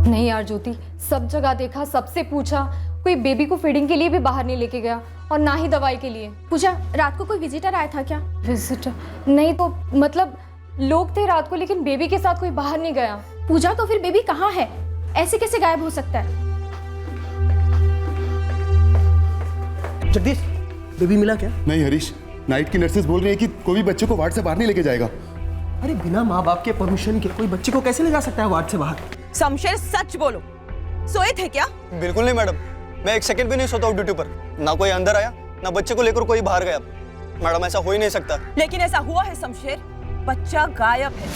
नहीं यार ज्योति, सब जगह देखा, सबसे पूछा, कोई बेबी को फीडिंग के लिए भी बाहर नहीं लेके गया और ना ही दवाई के लिए। पूजा, रात को कोई विजिटर आया था क्या? विजिटर नहीं तो मतलब लोग थे रात को, लेकिन बेबी के साथ कोई बाहर नहीं गया। पूजा, तो फिर बेबी कहाँ है? ऐसे कैसे गायब हो सकता है? जगदीश, बेबी मिला क्या? नहीं हरीश, नाइट की नर्सेस बोल रही है कि कोई भी बच्चे को वार्ड से बाहर नहीं लेके जाएगा। अरे बिना माँ बाप के परमिशन के कोई बच्चे को कैसे ले जा सकता है वार्ड से बाहर? शमशेर, सच बोलो, सोए थे क्या? बिल्कुल नहीं मैडम, मैं 1 सेकंड भी नहीं सोता हूँ ड्यूटी पर। ना कोई अंदर आया, ना बच्चे को लेकर कोई बाहर गया। मैडम ऐसा हो ही नहीं सकता। लेकिन ऐसा हुआ है शमशेर, बच्चा गायब है।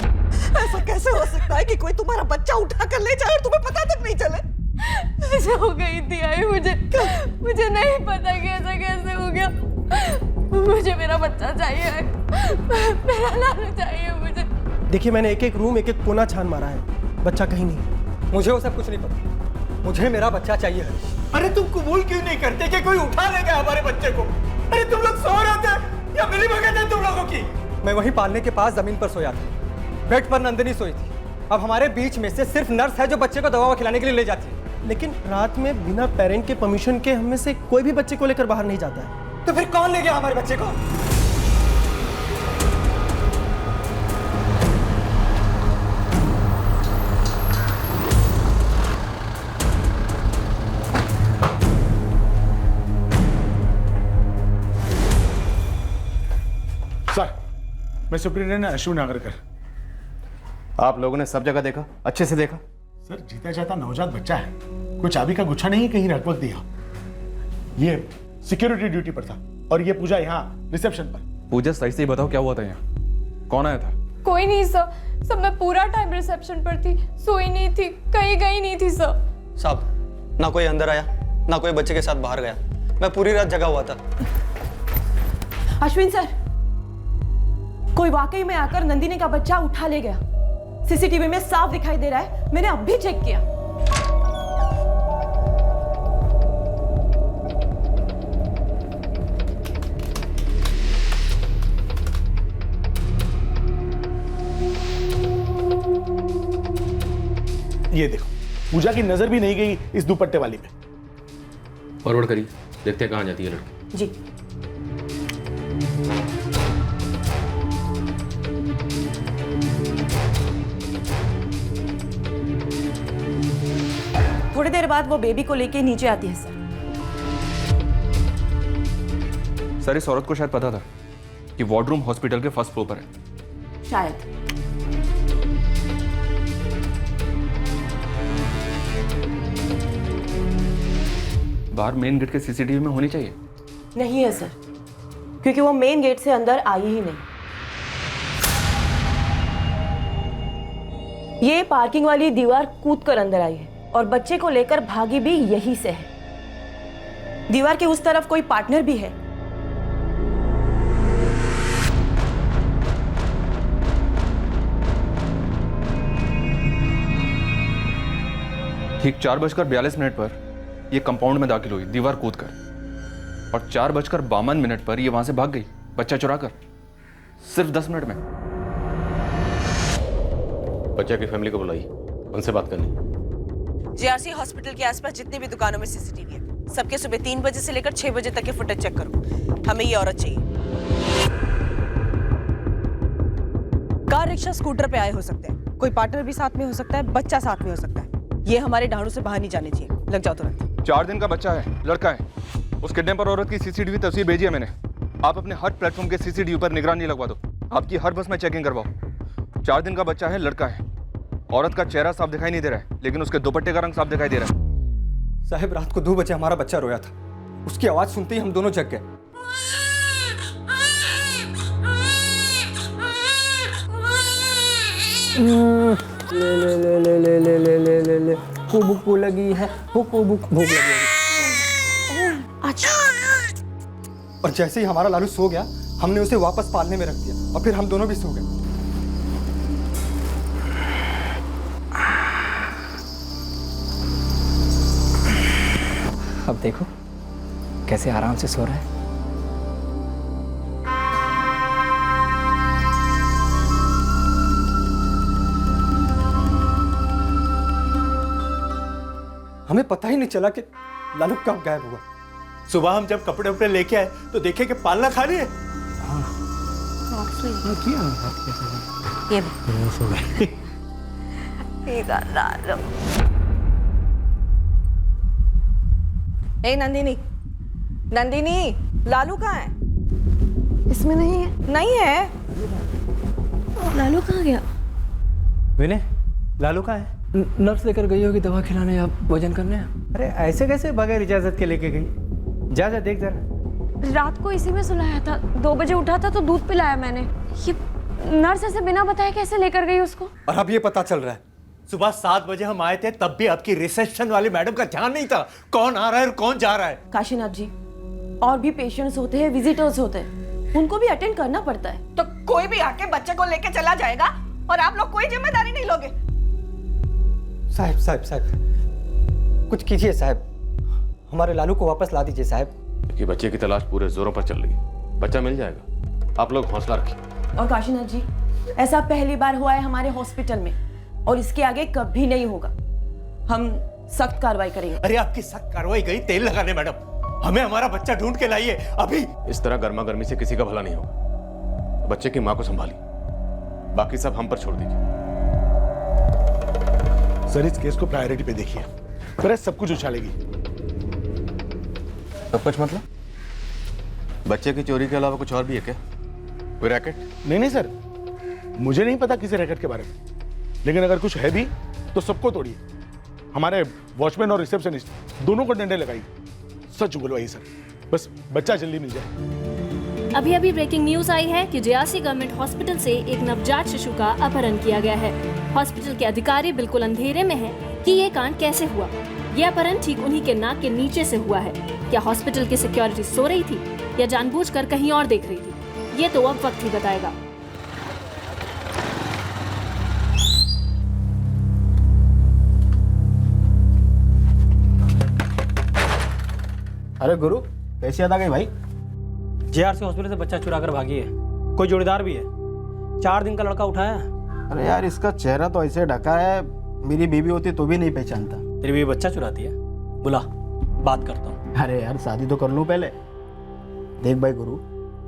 ऐसा कैसे हो सकता है कि कोई तुम्हारा बच्चा उठा कर ले जाए और तुम्हें पता तक नहीं चले? ऐसा हो गई थी आई, मुझे नहीं पता कि ऐसा कैसे हो गया। मुझे मेरा बच्चा चाहिए, मेरा लालू चाहिए मुझे। देखिए, मैंने एक एक रूम, एक एक कोना छान मारा है, बच्चा कहीं नहीं। मुझे वो सब कुछ नहीं पता, मुझे मेरा बच्चा चाहिए हरीश। अरे तुम कबूल क्यों नहीं करते कि कोई उठा ले गया हमारे बच्चे को? अरे तुम लोग सो रहे थे या मिली भगत है तुम लोगों की? मैं वहीं पालने के पास जमीन पर सोया था, बेड पर नंदिनी सोई थी। अब हमारे बीच में से सिर्फ नर्स है जो बच्चे को दवा खिलाने के लिए ले जाती है। लेकिन रात में बिना पेरेंट के परमिशन के हम में से कोई भी बच्चे को लेकर बाहर नहीं जाता है। तो फिर कौन ले गया हमारे बच्चे को? सर, मैं सुप्रिंटेंडेंट अश्विन नागरकर। आप लोगों ने सब जगह देखा, अच्छे से देखा? सर, जीता जाता नवजात बच्चा है, कोई चाबी का गुच्छा नहीं कहीं रख दिया। ये सिक्योरिटी ड्यूटी पर था और ये पूजा यहाँ रिसेप्शन पर। पूजा, सही से बताओ क्या हुआ था यहाँ? कौन आया था? कोई नहीं सर, सब मैं पूरा टाइम रिसेप्शन पर थी, सोई नहीं थी, कहीं गई नहीं थी सर। साहब, ना कोई अंदर आया, ना कोई बच्चे के साथ बाहर गया। मैं पूरी रात जगा हुआ था। अश्विन सर, कोई वाकई में आकर नंदिनी का बच्चा उठा ले गया। सीसीटीवी में साफ दिखाई दे रहा है, मैंने अब भी चेक किया। ये देखो, पूजा की नजर भी नहीं गई इस दुपट्टे वाली में। फॉरवर्ड करिए, देखते हैं कहाँ जाती है लड़की। जी। थोड़ी देर बाद वो बेबी को लेके नीचे आती है सर। सर, इस औरत को शायद पता था कि वार्डरूम हॉस्पिटल के फर्स्ट फ्लोर पर है। शायद। बाहर मेन गेट के सीसीटीवी में होनी चाहिए। नहीं है सर, क्योंकि वो मेन गेट से अंदर आई ही नहीं। ये पार्किंग वाली दीवार कूद कर अंदर आई है और बच्चे को लेकर भागी भी यहीं से है। दीवार के उस तरफ कोई पार्टनर भी है। ठीक 4:42 पर ये कंपाउंड में दाखिल हुई दीवार कूदकर, और 4:52 पर ये वहां से भाग गई बच्चा चुराकर, सिर्फ 10 मिनट में। बच्चा की फैमिली को बुलाइए, उनसे बात करनी। जेआरसी हॉस्पिटल के आसपास जितने भी दुकानों में सीसीटीवी है, सबके सुबह 3 बजे से लेकर 6 बजे तक के फुटेज चेक करो। हमें ये औरत चाहिए। कार, रिक्शा, स्कूटर पे आए हो सकते हैं, कोई पार्टनर भी साथ में हो सकता है, बच्चा साथ में हो सकता है। ये हमारे ढाणों से बाहर नहीं जाने चाहिए। लग जाओ तुरंत। 4 दिन का बच्चा है, लड़का है। उस किडनैपर औरत की सीसीटीवी तस्वीर भेजी है मैंने। आप अपने हर प्लेटफॉर्म के सीसीटीवी पर निगरानी लगवा दो। आपकी हर बस में चेकिंग करवाओ। 4 दिन का बच्चा है, लड़का है। औरत का चेहरा साफ दिखाई नहीं दे रहा है, लेकिन उसके दुपट्टे का रंग साफ दिखाई दे रहा है। साहब, रात को 2 बजे हमारा बच्चा रोया था। उसकी आवाज सुनते ही हम दोनों जग गए। ले ले ले ले ले ले ले ले ले ले भूख लगी है, भूख लगी है। अच्छा। और जैसे ही हमारा लालू सो गया, हमने उसे वापस पालने में रख दिया और फिर हम दोनों भी सो गए। अब देखो कैसे आराम से सो रहा है। हमें पता ही नहीं चला कि लालू कब गायब हुआ। सुबह हम जब कपड़े उपड़े लेके आए तो देखे कि पालना खाली है। ए नंदिनी, नंदिनी, लालू कहाँ है? इसमें नहीं है। नहीं है? लालू कहाँ गया? विनय, लालू कहाँ है? नर्स लेकर गई होगी दवा खिलाने या वजन करने। अरे ऐसे कैसे बगैर इजाजत के लेके गई? जा जा देख जरा। रात को इसी में सुलाया था, 2 बजे उठा था तो दूध पिलाया मैंने। ये नर्स ऐसे बिना बताए कैसे लेकर गई उसको? और अब ये पता चल रहा है सुबह 7 बजे हम आए थे तब भी आपकी रिसेप्शन वाली मैडम का ध्यान नहीं था कौन आ रहा है और कौन जा रहा है। काशीनाथ जी, और भी पेशेंट्स होते हैं, विजिटर्स होते हैं, उनको भी अटेंड करना पड़ता है। तो कोई भी आके बच्चे को लेके चला जाएगा और आप लोग कोई जिम्मेदारी नहीं लोगे? साहब कुछ कीजिए साहब, हमारे लालू को वापस ला दीजिए साहब। कि बच्चे की तलाश पूरे जोरों पर चल रही है, बच्चा मिल जाएगा, आप लोग हौसला रखिए। और काशीनाथ जी, ऐसा पहली बार हुआ है हमारे हॉस्पिटल में और इसके आगे कभी नहीं होगा। हम सख्त कार्रवाई करेंगे। अरे आपकी सख्त कार्रवाई गई तेल लगाने मैडम, हमें हमारा बच्चा ढूंढ के लाइए अभी। इस तरह गर्मा गर्मी से किसी का भला नहीं होगा। बच्चे की मां को संभालिए, बाकी सब हम पर छोड़ दीजिए। सर इस केस को प्रायोरिटी पे देखिए, प्रेस सब कुछ उछालेगी। सब कुछ मतलब? बच्चे की चोरी के अलावा कुछ और भी है क्या? कोई रैकेट? नहीं सर, मुझे नहीं पता किसी रैकेट के बारे में, लेकिन अगर कुछ है भी तो सबको तोड़िए। हमारे वॉचमैन और रिसेप्शनिस्ट दोनों को डंडे लगाइए, सच बोलवाइए सर, बस बच्चा जल्दी मिल जाए। अभी अभी ब्रेकिंग न्यूज आई है कि जेआरसी गवर्नमेंट हॉस्पिटल से एक नवजात शिशु का अपहरण किया गया है। हॉस्पिटल के अधिकारी बिल्कुल अंधेरे में हैं कि ये कांड कैसे हुआ। ये अपहरण ठीक उन्हीं के नाक के नीचे से हुआ है। क्या हॉस्पिटल की सिक्योरिटी सो रही थी या जानबूझकर कहीं और देख रही थी, ये तो अब वक्त ही बताएगा। अरे गुरु, कैसी याद आ गई भाई? जेआरसी हॉस्पिटल से बच्चा चुरा कर भागी है, कोई जोड़ीदार भी है, 4 दिन का लड़का उठाया। अरे यार, इसका चेहरा तो ऐसे ढका है, मेरी बीवी होती तो भी नहीं पहचानता। तेरी बीवी बच्चा चुराती है? बुला, बात करता हूँ। अरे यार, शादी तो कर लूँ पहले। देख भाई गुरु,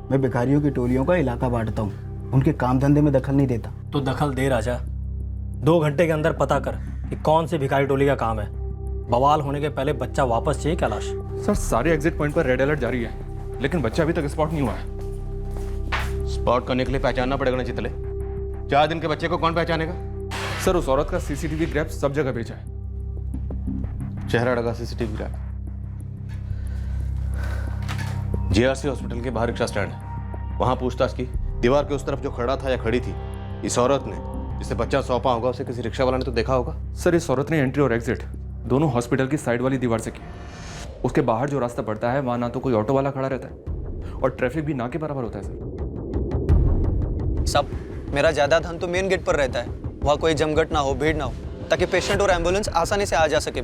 मैं भिखारियों की टोलियों का इलाका बांटता हूँ, उनके काम धंधे में दखल नहीं देता। तो दखल दे राजा, 2 घंटे के अंदर पता कर कि कौन सी भिखारी टोली का काम है। बवाल होने के पहले बच्चा वापस चाहिए कैलाश। सर, सारे एग्जिट पॉइंट पर रेड अलर्ट जारी है, लेकिन बच्चा अभी तक स्पॉट नहीं हुआ है। स्पॉट करने के लिए पहचानना पड़ेगा ना चितले। 4 दिन के बच्चे को कौन पहचानेगा? सर, उस औरत का सीसीटीवी ग्रैब सब जगह भेजा है। चेहरा लगा सीसीटीवी ग्रैब। जेआरसी हॉस्पिटल के बाहर रिक्शा स्टैंड है, वहां पूछताछ की। दीवार के उस तरफ जो खड़ा था या खड़ी थी, इस औरत ने जिसे बच्चा सौंपा होगा उसे किसी रिक्शा वाला ने तो देखा होगा। सर, इस औरत ने एंट्री और एग्जिट दोनों हॉस्पिटल की साइड वाली दीवार से की। उसके बाहर जो रास्ता पड़ता है वहां ना तो कोई ऑटो वाला खड़ा रहता है और ट्रैफिक भी ना के बराबर होता है। सर सब मेरा ज्यादा ध्यान तो मेन गेट पर रहता है, वहाँ कोई जमघट ना हो, भीड़ ना हो, ताकि पेशेंट और एम्बुलेंस आसानी से आ जा सके।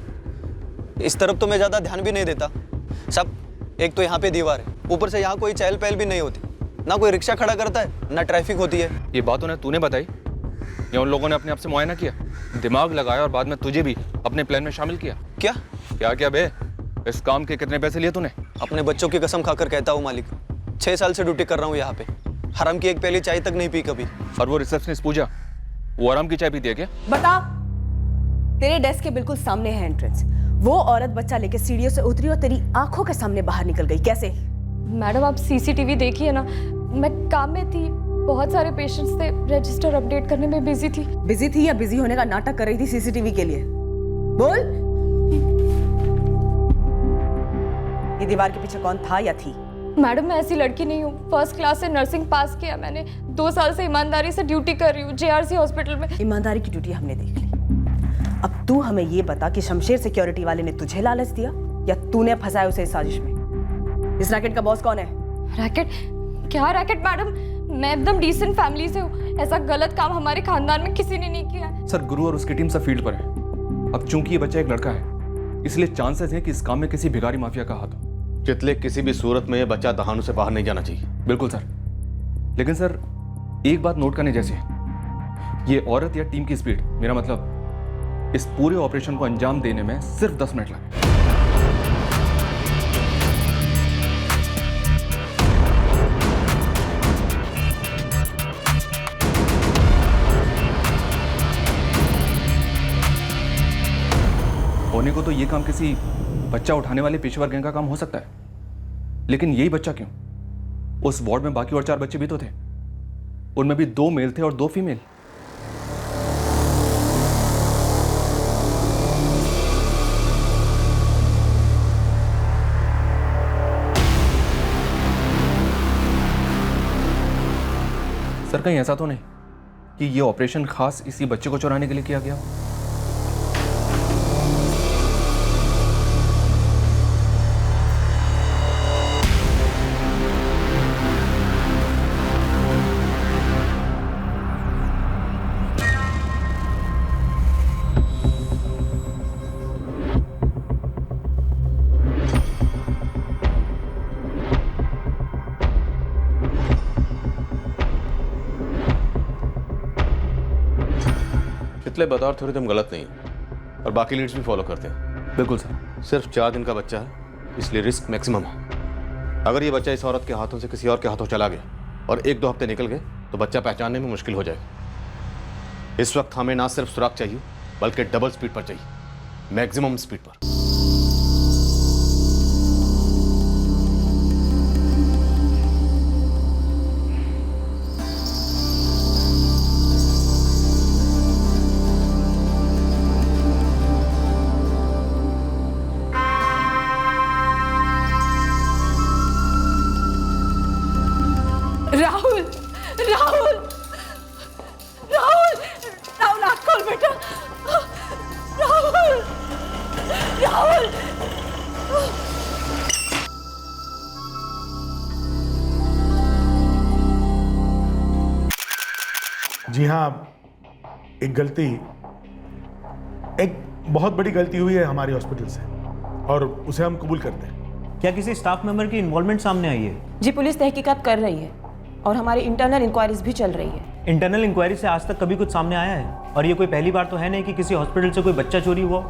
इस तरफ तो मैं ज्यादा ध्यान भी नहीं देता। सब एक तो यहाँ पे दीवार है, ऊपर से यहाँ कोई चहल पहल भी नहीं होती, ना कोई रिक्शा खड़ा करता है, ना ट्रैफिक होती है। ये बात उन्हें तूने बताई या उन लोगों ने अपने आप से मुआयना किया, दिमाग लगाया और बाद में तुझे भी अपने प्लान में शामिल किया? क्या क्या क्या बे, इस काम के कितने पैसे लिए तूने? अपने बच्चों की कसम खाकर कहता हूँ मालिक, 6 साल से ड्यूटी कर रहा हूँ यहाँ पे, हराम की एक पहली चाय तक नहीं पी कभी। और वो रिसेप्शनिस्ट पूजा, वो आराम की चाय पीती है क्या? बता, तेरे डेस्क के बिल्कुल सामने है एंट्रेंस। वो औरत बच्चा लेके सीढ़ियों से उतरी और तेरी आंखों के सामने बाहर निकल गई, कैसे? मैडम, आप सीसीटीवी देखिए ना, मैं काम में थी, बहुत सारे पेशेंट्स थे, रजिस्टर अपडेट करने में बिजी थी। बिजी थी या बिजी होने का नाटक कर रही थी सीसीटीवी के लिए? बोल। ये दीवार के पीछे कौन था या थी? मैडम, मैं ऐसी लड़की नहीं हूँ, फर्स्ट क्लास से नर्सिंग पास किया मैंने, 2 साल से ईमानदारी से ड्यूटी कर रही हूँ जेआरसी हॉस्पिटल में। ईमानदारी की ड्यूटी हमने देख ली, अब तू हमें ये बता कि शमशेर सिक्योरिटी वाले ने तुझे लालच दिया या तूने फंसाया उसे इस साजिश में? इस रैकेट का बॉस कौन है? रैकेट? क्या रैकेट मैडम, मैं एकदम डिसेंट फैमिली से हूँ, ऐसा गलत काम हमारे खानदान में किसी ने नहीं किया है। सर, गुरु और उसकी टीम सब फील्ड पर है। अब चूंकि ये बच्चा एक लड़का है, इसलिए चांसेस हैं कि इस काम में किसी भिखारी माफिया का हाथ हो। चितले, किसी भी सूरत में ये बच्चा दहानों से बाहर नहीं जाना चाहिए। बिल्कुल सर, लेकिन सर एक बात नोट करने जैसी है, ये औरत या टीम की स्पीड, मेरा मतलब इस पूरे ऑपरेशन को अंजाम देने में सिर्फ 10 मिनट लगे। होने को तो ये काम किसी बच्चा उठाने वाले पेशेवर गैंग का काम हो सकता है, लेकिन यही बच्चा क्यों? उस वार्ड में बाकी और 4 बच्चे भी तो थे, उनमें भी 2 मेल थे और 2 फीमेल। सर कहीं ऐसा तो नहीं कि ये ऑपरेशन खास इसी बच्चे को चुराने के लिए किया गया? पिछले बतौर थोड़ी तुम गलत नहीं हो और बाकी लीड्स भी फॉलो करते हैं। बिल्कुल सर। सिर्फ 4 दिन का बच्चा है, इसलिए रिस्क मैक्सिमम है। अगर ये बच्चा इस औरत के हाथों से किसी और के हाथों चला गया और 1-2 हफ्ते निकल गए तो बच्चा पहचानने में मुश्किल हो जाएगा। इस वक्त हमें ना सिर्फ सुराग चाहिए बल्कि डबल स्पीड पर चाहिए, मैक्सिमम स्पीड पर। राहुल राहुल राहुल राहुल आँख खोल बेटा। राहुल राहुल जी हाँ, एक बहुत बड़ी गलती हुई है हमारे हॉस्पिटल से और उसे हम कबूल करते हैं। क्या किसी स्टाफ मेंबर की इन्वॉल्वमेंट सामने आई है? जी पुलिस तहकीकात कर रही है और हमारी इंटरनल इंक्वायरीज भी चल रही है। इंटरनल इंक्वायरी से आज तक कभी कुछ सामने आया है? और ये कोई पहली बार तो है नहीं कि किसी हॉस्पिटल से कोई बच्चा चोरी हुआ।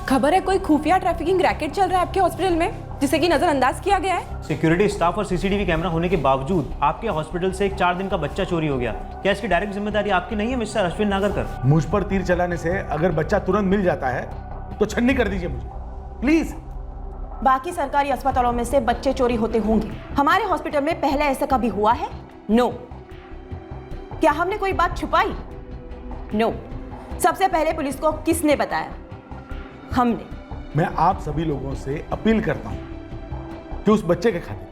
खबर है कोई खुफिया ट्रैफिकिंग रैकेट चल रहा है आपके हॉस्पिटल में, जिसे कि नजरअंदाज किया गया है। सिक्योरिटी स्टाफ और सीसीटीवी कैमरा होने के बावजूद आपके हॉस्पिटल से एक 4 दिन का बच्चा चोरी हो गया। क्या इसकी डायरेक्ट जिम्मेदारी आपकी नहीं है मिस्टर अश्विन नागरकर? मुझ पर तीर चलाने से अगर बच्चा तुरंत मिल जाता है तो छन्नी कर दीजिए मुझे प्लीज। बाकी सरकारी अस्पतालों में से बच्चे चोरी होते होंगे, हमारे हॉस्पिटल में पहले ऐसा कभी हुआ है? नो। क्या हमने कोई बात छुपाई? नो। सबसे पहले पुलिस को किसने बताया? हमने। मैं आप सभी लोगों से अपील करता हूं कि उस बच्चे के खातिर,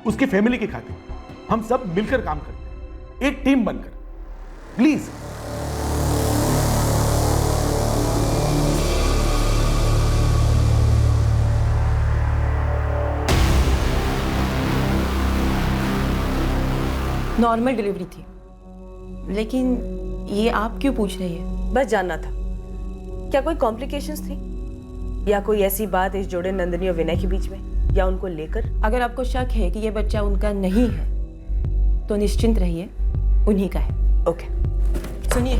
उसकी फैमिली के खातिर हम सब मिलकर काम करते हैं, एक टीम बनकर। प्लीज। नॉर्मल डिलीवरी थी, लेकिन ये आप क्यों पूछ रही है? बस जानना था, क्या कोई कॉम्प्लिकेशंस थी या कोई ऐसी बात इस जोड़े नंदिनी और विनय के बीच में, या उनको लेकर? अगर आपको शक है कि ये बच्चा उनका नहीं है तो निश्चिंत रहिए, उन्हीं का है। ओके। सुनिए,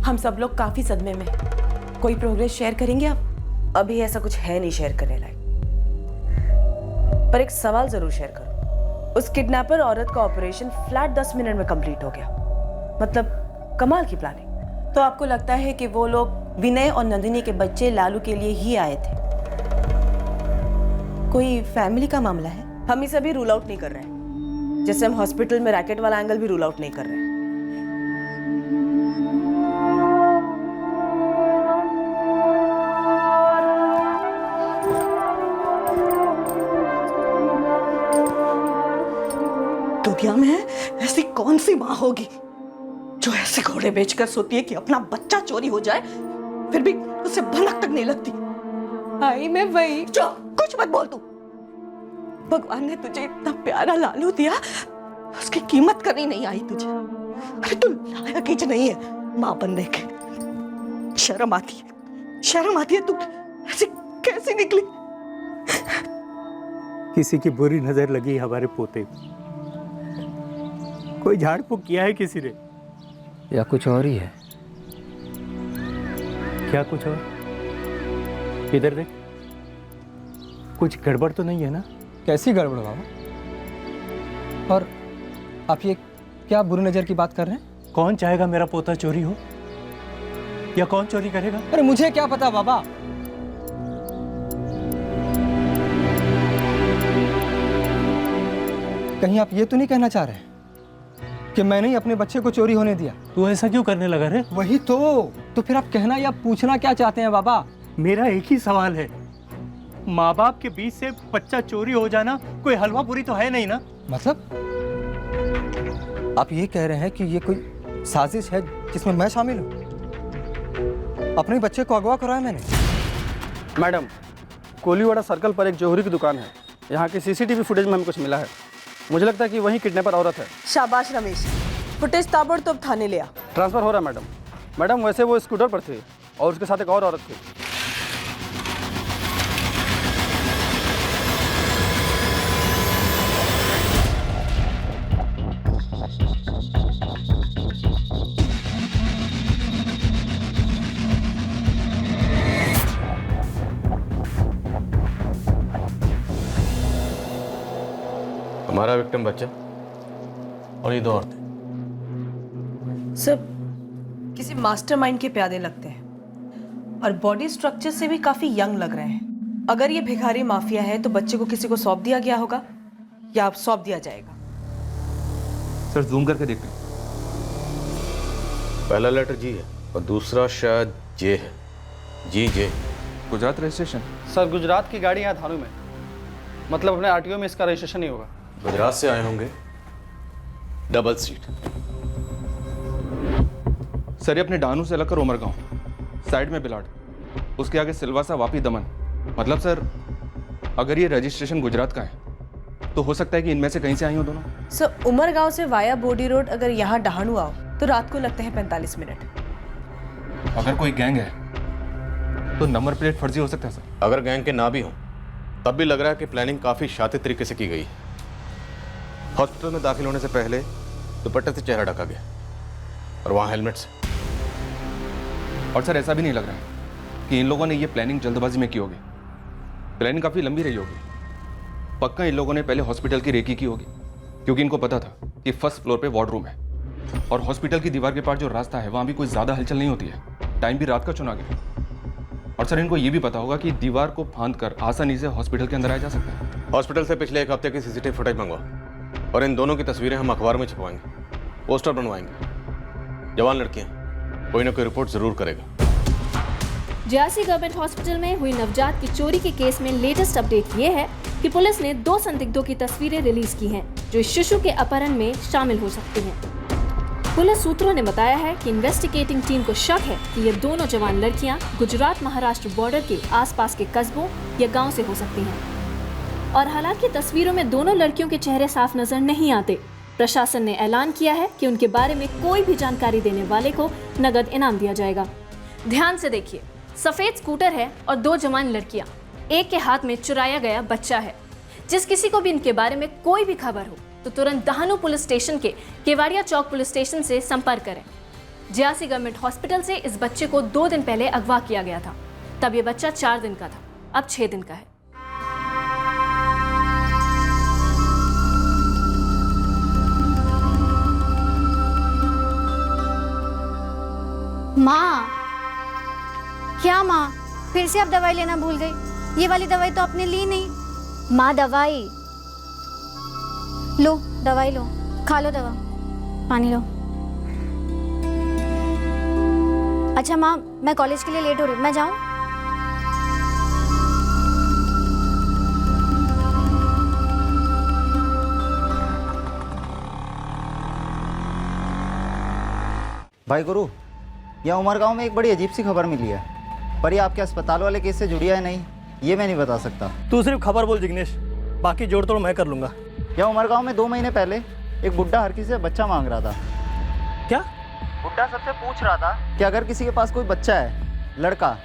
हम सब लोग काफी सदमे में हैं। कोई प्रोग्रेस शेयर करेंगे आप? अभी ऐसा कुछ है नहीं शेयर करने लायक, पर एक सवाल जरूर शेयर करो। उस किडनैपर औरत का ऑपरेशन फ्लैट 10 मिनट में कंप्लीट हो गया, मतलब कमाल की प्लानिंग। तो आपको लगता है कि वो लोग विनय और नंदिनी के बच्चे लालू के लिए ही आए थे? कोई फैमिली का मामला है? हम इसे अभी रूल आउट नहीं कर रहे हैं, जैसे हम हॉस्पिटल में रैकेट वाला एंगल भी रूल आउट नहीं कर रहे हैं। दुनिया में ऐसी कौन सी माँ होगी जो ऐसे घोड़े बेचकर सोती है कि अपना बच्चा चोरी हो जाए, फिर भी उसे भनक तक नहीं लगती। आई मैं वही। कुछ मत बोल तू। भगवान ने तुझे इतना प्यारा लालू दिया, उसकी कीमत करनी नहीं आई तुझे। अरे तू लायक ही नहीं है माँ बनने के। शर्म आती है, शर्म आती है। तू ऐसी कैसी निकली? किसी की बुरी नजर लगी हमारे पोते को, कोई झाड़ फूक किया है किसी ने, या कुछ और ही है? क्या कुछ और? इधर देख, कुछ गड़बड़ तो नहीं है ना? कैसी गड़बड़ बाबा? और आप ये क्या बुरी नज़र की बात कर रहे हैं? कौन चाहेगा मेरा पोता चोरी हो, या कौन चोरी करेगा? अरे मुझे क्या पता बाबा। कहीं आप ये तो नहीं कहना चाह रहे कि मैंने ही अपने बच्चे को चोरी होने दिया? तू ऐसा क्यों करने लगा रे? वही तो फिर आप कहना या पूछना क्या चाहते हैं बाबा? मेरा एक ही सवाल है, माँ बाप के बीच से बच्चा चोरी हो जाना कोई हलवा पूरी तो है नहीं ना? मतलब आप ये कह रहे हैं कि ये कोई साजिश है जिसमें मैं शामिल हूँ? अपने बच्चे को अगवा कराया मैंने। मैडम, कोलीवाड़ा सर्कल पर एक जौहरी की दुकान है। यहाँ की सीसीटीवी फुटेज में हमें कुछ मिला है। मुझे लगता है कि वही किडनैपर औरत है। शाबाश रमेश, फुटेज ताबड़तोड़ थाने ले आ। ट्रांसफर हो रहा है मैडम। मैडम, वैसे वो स्कूटर पर थी और उसके साथ एक और औरत थी। हमारा विक्टिम बच्चा और ये 2 औरतें। सब किसी मास्टरमाइंड के प्यादे लगते हैं और बॉडी स्ट्रक्चर से भी काफी यंग लग रहे हैं। अगर ये भिखारी माफिया है तो बच्चे को किसी को सौंप दिया गया होगा या सौंप दिया जाएगा। सर जूम करके देखते हैं। पहला लेटर जी है और दूसरा शायद जे है। जी जे। गुजरात रजिस्ट्रेशन। सर, गुजरात की गाड़ी यहाँ थानों में, मतलब अपने आरटीओ में इसका रजिस्ट्रेशन नहीं होगा। गुजरात से आए होंगे, डबल सीट। सर ये अपने डानू से लगकर उमरगांव, साइड में बिलाड, उसके आगे सिलवासा, वापी, दमन। मतलब सर अगर ये रजिस्ट्रेशन गुजरात का है तो हो सकता है कि इनमें से कहीं से आई हो दोनों। सर उमरगांव से वाया बोडी रोड अगर यहाँ डहाणू आओ तो रात को लगते हैं 45 मिनट। अगर कोई गैंग है तो नंबर प्लेट फर्जी हो सकता है सर। अगर गैंग के ना भी हो तब भी लग रहा है कि प्लानिंग काफी शातिर तरीके से की गई। हॉस्पिटल में दाखिल होने से पहले दुपट्टे से चेहरा ढका गया और वहां हेलमेट से। और सर ऐसा भी नहीं लग रहा है कि इन लोगों ने ये प्लानिंग जल्दबाजी में की होगी। प्लानिंग काफी लंबी रही होगी। पक्का इन लोगों ने पहले हॉस्पिटल की रेकी की होगी, क्योंकि इनको पता था कि फर्स्ट फ्लोर पे वार्डरूम है और हॉस्पिटल की दीवार के पास जो रास्ता है वहां भी कोई ज्यादा हलचल नहीं होती है। टाइम भी रात का चुना गया। और सर इनको ये भी पता होगा कि दीवार को फांद कर आसानी से हॉस्पिटल के अंदर आया जा सकता है। हॉस्पिटल से पिछले 1 हफ्ते की सीसीटीवी फुटेज मंगवा और इन दोनों की तस्वीरें हम अखबार में छपवाएंगे, पोस्टर बनवाएंगे। जवान लड़कियां, कोई ना कोई रिपोर्ट जरूर करेगा। जेआरसी गवर्नमेंट हॉस्पिटल में हुई नवजात की चोरी के केस में लेटेस्ट अपडेट ये है कि पुलिस ने 2 संदिग्धों की तस्वीरें रिलीज की हैं, जो इस शिशु के अपहरण में शामिल हो सकती हैं। पुलिस सूत्रों ने बताया है कि इन्वेस्टिगेटिंग टीम को शक है कि ये दोनों जवान लड़कियां गुजरात महाराष्ट्र बॉर्डर के आसपास के कस्बों या गांव से हो सकती हैं। और हालांकि तस्वीरों में दोनों लड़कियों के चेहरे साफ नजर नहीं आते, प्रशासन ने ऐलान किया है कि उनके बारे में कोई भी जानकारी देने वाले को नगद इनाम दिया जाएगा। ध्यान से देखिए, सफेद स्कूटर है और 2 जवान लड़कियां, एक के हाथ में चुराया गया बच्चा है। जिस किसी को भी इनके बारे में कोई भी खबर हो तो तुरंत दहानू पुलिस स्टेशन के केवाड़िया चौक पुलिस स्टेशन से संपर्क करें। जेआरसी गवर्नमेंट हॉस्पिटल से इस बच्चे को 2 दिन पहले अगवा किया गया था। तब ये बच्चा 4 दिन का था, अब 6 दिन का है। माँ, क्या माँ, फिर से आप दवाई लेना भूल गई? ये वाली दवाई तो आपने ली नहीं। माँ, दवाई लो, दवाई लो, खा लो दवा, पानी लो। अच्छा माँ, मैं कॉलेज के लिए लेट हो रही हूँ, मैं जाऊँ? भाई गुरु, यहाँ उमरगांव में एक बड़ी अजीब सी खबर मिली है, पर ये आपके अस्पताल वाले केस से जुड़ी है नहीं, ये मैं नहीं बता सकता। तू सिर्फ खबर बोल जिग्नेश, बाकी जोड़ तोड़ मैं कर लूंगा। यहाँ उमरगांव में 2 महीने पहले एक बुड्ढा हर किसी से बच्चा मांग रहा था। क्या? बुड्ढा सबसे पूछ रहा था कि अगर किसी के पास कोई बच्चा है, लड़का,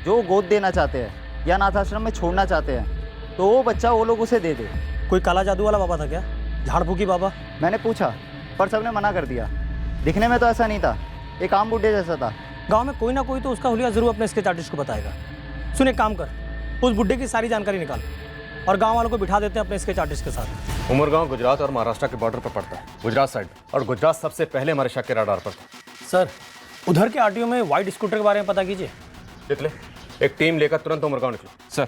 जो वो गोद देना चाहते हैं या अनाथ आश्रम में छोड़ना चाहते हैं, तो वो बच्चा वो लोग उसे दे दे। कोई काला जादू वाला बाबा था क्या? झाड़ फूकी बाबा? मैंने पूछा पर सबने मना कर दिया। दिखने में तो ऐसा नहीं था, एक आम बुड्ढे जैसा था। गांव में कोई ना कोई तो उसका हुलिया जरूर अपने स्केच आर्टिस्ट को बताएगा। सुन, एक काम कर, उस बुड्ढे की सारी जानकारी निकाल और गांव वालों को बिठा देते हैं अपने स्केच आर्टिस्ट के साथ। उमरगांव गुजरात और महाराष्ट्र के बॉर्डर पर पड़ता है, गुजरात साइड, और गुजरात सबसे पहले हमारे शक के रडार पर था। सर, उधर के आरटीओ में व्हाइट स्कूटर के बारे में पता कीजिए। निकले, एक टीम लेकर तुरंत उमरगांव निकलो। सर,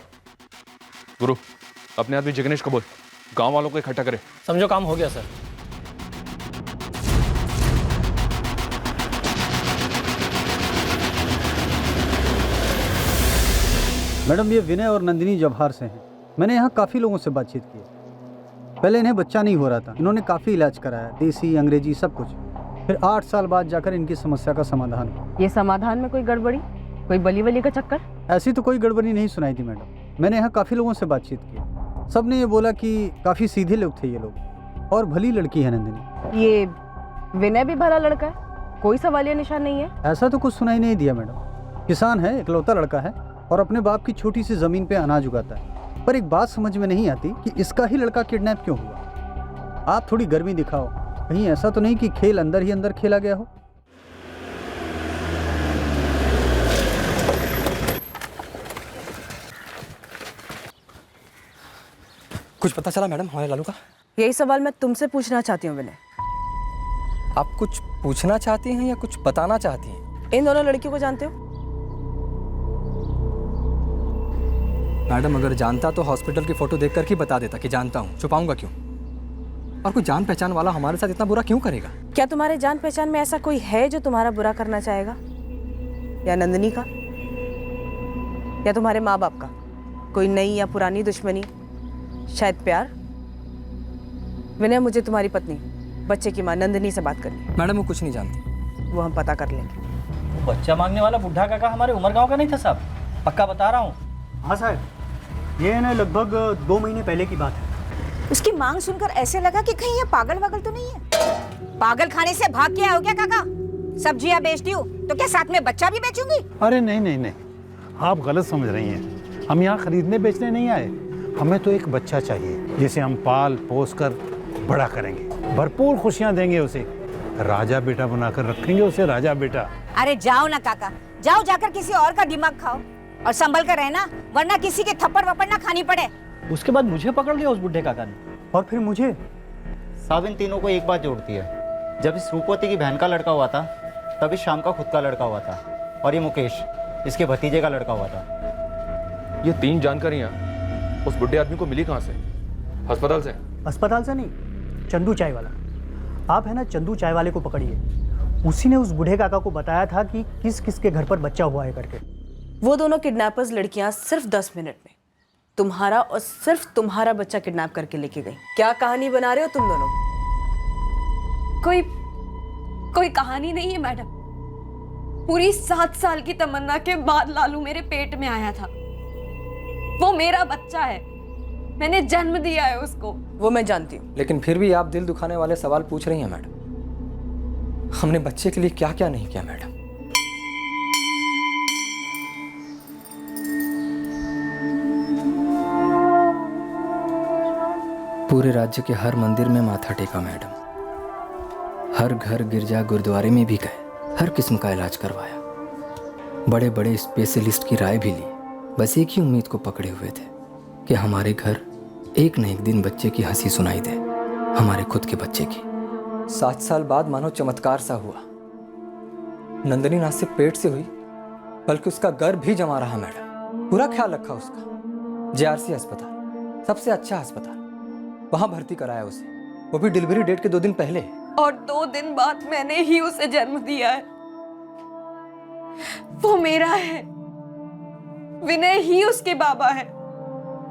गुरु अपने आदमी जिग्नेश को बोल गांव वालों को इकट्ठा करे। समझो, काम हो गया सर। मैडम, ये विनय और नंदिनी जवाहर से हैं। मैंने यहाँ काफ़ी लोगों से बातचीत की है। पहले इन्हें बच्चा नहीं हो रहा था, इन्होंने काफ़ी इलाज कराया, देसी अंग्रेजी सब कुछ। फिर 8 साल बाद जाकर इनकी समस्या का समाधान हुआ। ये समाधान में कोई गड़बड़ी, कोई बली वली का चक्कर? ऐसी तो कोई गड़बड़ी नहीं सुनाई थी मैडम। मैंने यहाँ काफ़ी लोगों से बातचीत की, सब ने ये बोला कि काफ़ी सीधे लोग थे ये लोग, और भली लड़की है नंदिनी। ये विनय भी भला लड़का है, कोई सवालिया निशान नहीं है? ऐसा तो कुछ सुनाई नहीं दिया मैडम। किसान है, इकलौता लड़का है और अपने बाप की छोटी सी ज़मीन पे अनाज उगाता है। पर एक बात समझ में नहीं आती कि इसका ही लड़का किडनैप क्यों हुआ। आप थोड़ी गर्मी दिखाओ, कहीं ऐसा तो नहीं कि खेल अंदर ही अंदर खेला गया हो। कुछ पता चला मैडम हमारे लालू का? यही सवाल मैं तुमसे पूछना चाहती हूँ विनय। आप कुछ पूछना चाहती हैं या कुछ बताना चाहती हैं? इन दोनों लड़कियों को जानते हो? मैडम अगर जानता तो हॉस्पिटल की फोटो देखकर ही बता देता कि जानता हूँ, छुपाऊंगा क्यों? और कोई जान पहचान वाला हमारे साथ इतना बुरा क्यों करेगा? क्या तुम्हारे जान पहचान में ऐसा कोई है जो तुम्हारा बुरा करना चाहेगा? या नंदिनी का, या तुम्हारे माँ बाप का कोई नई या पुरानी दुश्मनी, शायद प्यार? विनय, मुझे तुम्हारी पत्नी, बच्चे की माँ नंदिनी से बात करनी। मैडम वो कुछ नहीं जानती। वो हम पता कर लेंगे। बच्चा मांगने वाला बुढ़ा काका हमारे उमर गांव का नहीं था साहब, पक्का बता रहा हूँ। हाँ साहब, ये ना लगभग 2 महीने पहले की बात है। उसकी मांग सुनकर ऐसे लगा कि कहीं ये पागल वागल तो नहीं है। पागल खाने से भाग के आओ क्या काका? सब्जियां बेचती हूँ तो क्या साथ में बच्चा भी बेचूंगी? अरे नहीं नहीं नहीं, आप गलत समझ रही हैं। हम यहाँ खरीदने बेचने नहीं आए, हमें तो एक बच्चा चाहिए जिसे हम पाल पोस कर बड़ा करेंगे, भरपूर खुशियाँ देंगे उसे, राजा बेटा बनाकर रखेंगे उसे, राजा बेटा। अरे जाओ ना काका, जाओ जाकर किसी और का दिमाग खाओ और संभल कर रहना, वरना किसी के थप्पड़ वप्पड़ ना खानी पड़े। उसके बाद मुझे पकड़ लिया उस बुढ़े काका ने, और फिर मुझे। साहब इन तीनों को एक बात जोड़ती है, जब इस रूपवती की बहन का लड़का हुआ था तब इस शाम का खुद का लड़का हुआ था, और ये मुकेश इसके भतीजे का लड़का हुआ था। ये 3 जानकारियाँ उस बुढ़े आदमी को मिली कहाँ से? अस्पताल से? अस्पताल से नहीं, चंदू चाय वाला। आप है ना चंदू चाय वाले को पकड़िए, उसी ने उस बूढ़े काका को बताया था कि किस किस के घर पर बच्चा हुआ है करके। वो दोनों किडनैपर्स लड़कियां सिर्फ 10 मिनट में तुम्हारा और सिर्फ तुम्हारा बच्चा किडनैप करके लेके गई। क्या कहानी बना रहे हो तुम दोनों? कोई कहानी नहीं है मैडम। पूरी 7 साल की तमन्ना के बाद लालू मेरे पेट में आया था। वो मेरा बच्चा है, मैंने जन्म दिया है उसको। वो मैं जानती हूँ, लेकिन फिर भी आप दिल दुखाने वाले सवाल पूछ रही हैं मैडम। हमने बच्चे के लिए क्या क्या नहीं किया मैडम। पूरे राज्य के हर मंदिर में माथा टेका मैडम, हर घर गिरजा गुरुद्वारे में भी गए, हर किस्म का इलाज करवाया, बड़े बड़े स्पेशलिस्ट की राय भी ली। बस एक ही उम्मीद को पकड़े हुए थे कि हमारे घर एक न एक दिन बच्चे की हंसी सुनाई दे, हमारे खुद के बच्चे की। 7 साल बाद मानो चमत्कार सा हुआ। नंदिनी ना सिर्फ पेट से हुई बल्कि उसका गर्भ भी जमा रहा मैडम। पूरा ख्याल रखा उसका। JRC अस्पताल, सबसे अच्छा अस्पताल, वहां भर्ती कराया उसे, वो भी डिलीवरी डेट के 2 दिन पहले। और 2 दिन बाद मैंने ही उसे जन्म दिया है। वो मेरा है, विनय ही उसके बाबा है।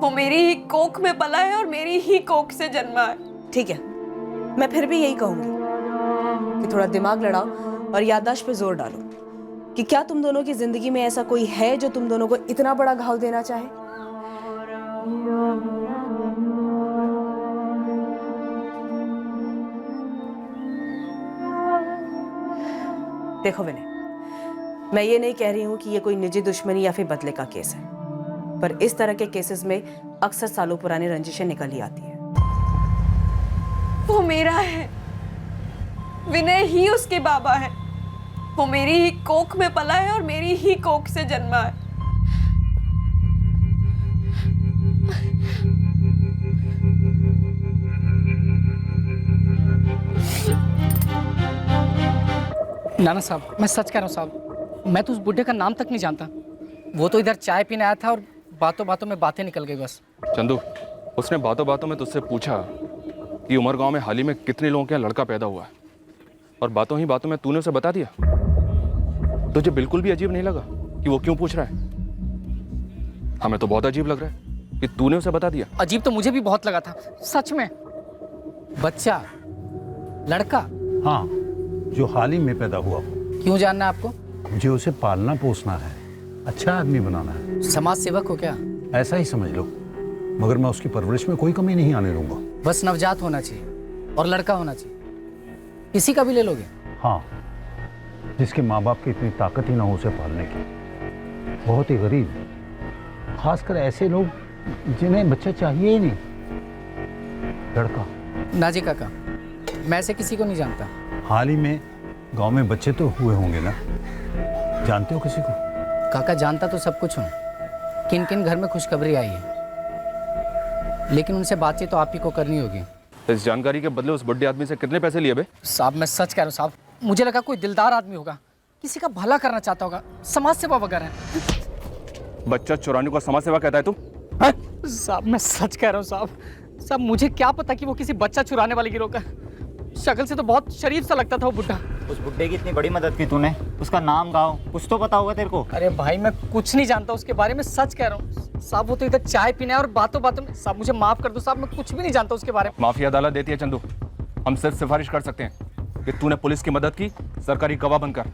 वो मेरी ही कोख में पला है और मेरी ही कोख से जन्मा है। ठीक है, मैं फिर भी यही कहूंगी कि थोड़ा दिमाग लड़ाओ और याददाश्त पे जोर डालो कि क्या तुम दोनों की जिंदगी में ऐसा कोई है जो तुम दोनों को इतना बड़ा घाव देना चाहे? देखो विनय, मैं ये नहीं कह रही हूं कि ये कोई निजी दुश्मनी या फिर बदले का केस है, पर इस तरह के केसेस में अक्सर सालों पुरानी रंजिशें निकल ही आती है। वो मेरा है, विनय ही उसके बाबा है। वो मेरी ही कोख में पला है और मेरी ही कोख से जन्मा है। नाना साहब, मैं सच कह रहा हूँ साहब, मैं तो उस बुढ़े का नाम तक नहीं जानता। वो तो इधर चाय पीने आया था और बातों बातों में बातें निकल गई बस। चंदू, उसने बातों बातों में तुझसे पूछा कि उमर गांव में हाल ही में कितने लोगों के यहाँ लड़का पैदा हुआ है, और बातों ही बातों में तूने उसे बता दिया। तुझे बिल्कुल भी अजीब नहीं लगा कि वो क्यों पूछ रहा है? हमें तो बहुत अजीब लग रहा है कि तूने उसे बता दिया। अजीब तो मुझे भी बहुत लगा था, सच में। बच्चा? लड़का? हाँ, जो हाल ही में पैदा हुआ हो। क्यों जानना है आपको? मुझे उसे पालना पोसना है, अच्छा आदमी बनाना है। समाज सेवक हो क्या? ऐसा ही समझ लो, मगर मैं उसकी परवरिश में कोई कमी नहीं आने दूंगा। बस नवजात होना चाहिए और लड़का होना चाहिए। किसी का भी ले लोगे? हाँ, जिसके माँ बाप की इतनी ताकत ही ना हो उसे पालने की। बहुत ही गरीब, खासकर ऐसे लोग जिन्हें बच्चा चाहिए ही नहीं। लड़का। ना जी काका, मैं ऐसे किसी को नहीं जानता। हाल ही में गांव में बच्चे तो हुए होंगे ना, जानते हो किसी को? काका जानता तो सब कुछ हूँ, किन किन घर में खुशखबरी आई है, लेकिन उनसे बातचीत तो आप ही को करनी होगी। इस जानकारी के बदले उस बड्डे आदमी से कितने पैसे लिए बे? साहब मैं सच कह रहा हूँ साहब, मुझे लगा कोई दिलदार आदमी होगा, किसी का भला करना चाहता होगा, समाज सेवा वगैरह है। बच्चा चुराने को समाज सेवा कहता है तुम? साहब मैं सच कह रहा हूँ साहब, साहब मुझे क्या पता कि वो किसी बच्चा चुराने वाले गिरोह का। शक्ल से तो बहुत शरीफ सा लगता था वो बुड्ढा। उस बुड्ढे की इतनी बड़ी मदद की तूने, उसका नाम गाँव कुछ तो पता होगा तेरे को। अरे भाई मैं कुछ नहीं जानता उसके बारे में, सच कह रहा हूँ साहब। वो तो इधर चाय पीना है और बातों बातों में, साहब मुझे माफ कर दो साहब, मैं कुछ भी नहीं जानता उसके बारे में। माफी अदालत देती है चंदू, हम सिर्फ सिफारिश कर सकते हैं कि तूने पुलिस की मदद की, सरकारी गवाह बनकर।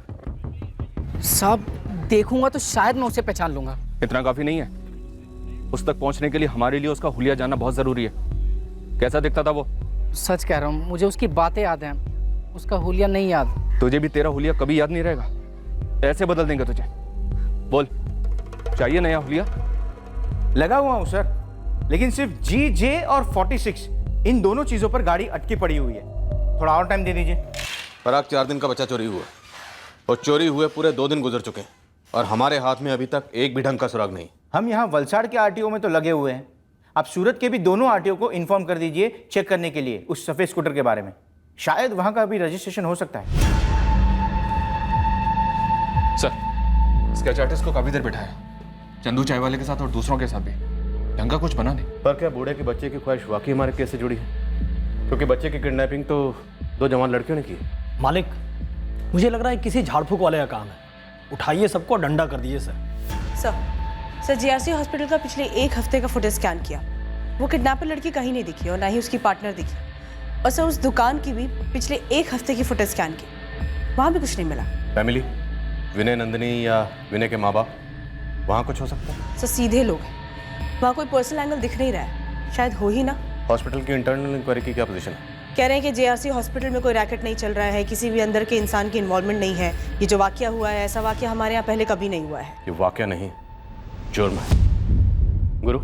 साहब देखूंगा तो शायद मैं उसे पहचान लूंगा। इतना काफी नहीं है, उस तक पहुंचने के लिए हमारे लिए उसका हुलिया जानना बहुत जरूरी है। कैसा दिखता था वो? सच कह रहा हूँ, मुझे उसकी बातें याद हैं, उसका हुलिया नहीं याद। तुझे भी तेरा हुलिया कभी याद नहीं रहेगा, ऐसे बदल देंगे तुझे। बोल, चाहिए नया हुलिया? लगा हुआ हूँ सर, लेकिन सिर्फ GJ और 46 इन दोनों चीजों पर गाड़ी अटकी पड़ी हुई है। थोड़ा और टाइम दे दीजिए। पराग, 4 दिन का बच्चा चोरी हुआ और चोरी हुए पूरे 2 दिन गुजर चुके हैं और हमारे हाथ में अभी तक एक भी ढंग का सुराग नहीं। हम यहाँ वलसाड़ के RTO में तो लगे हुए हैं, आप सूरत के भी दोनों RTO को इन्फॉर्म कर दीजिए चेक करने के लिए उस सफ़ेद स्कूटर के बारे में। शायद वहाँ का भी रजिस्ट्रेशन हो सकता है। सर, स्केच आर्टिस्ट को काफी देर बिठाया, चंदू चाय वाले के साथ और दूसरों के साथ भी, ढंग का कुछ बना नहीं। पर क्या बूढ़े के बच्चे की ख्वाहिश वाकई हमारे केस से जुड़ी है? क्योंकि बच्चे की किडनैपिंग तो 2 जवान लड़कियों ने की। मालिक, मुझे लग रहा है किसी झाड़ फूक वाले का काम है। उठाइए सबको, डंडा कर दीजिए सर। सर GRC हॉस्पिटल का पिछले 1 हफ्ते का फुटेज स्कैन किया, वो किडनैपर लड़की कहीं नहीं दिखी और ना ही उसकी पार्टनर दिखी। और सर उस दुकान की भी पिछले 1 हफ्ते की फुटेज स्कैन की, वहाँ भी कुछ नहीं मिला। फैमिली, विनय नंदिनी या विनय के माँ बाप, वहाँ कुछ हो सकता है? सर सीधे लोग हैं, वहाँ कोई पर्सनल एंगल दिख नहीं रहा है, शायद हो ही ना। हॉस्पिटल की इंटरनल इंक्वायरी की क्या पोजीशन है? कह रहे हैं कि JRC हॉस्पिटल में कोई रैकेट नहीं चल रहा है, किसी भी अंदर के इंसान की इन्वॉल्वमेंट नहीं है। ये जो वाकया हुआ है, ऐसा वाकया हमारे यहाँ पहले कभी नहीं हुआ है। ये वाकया नहीं, जुर्म है। गुरु,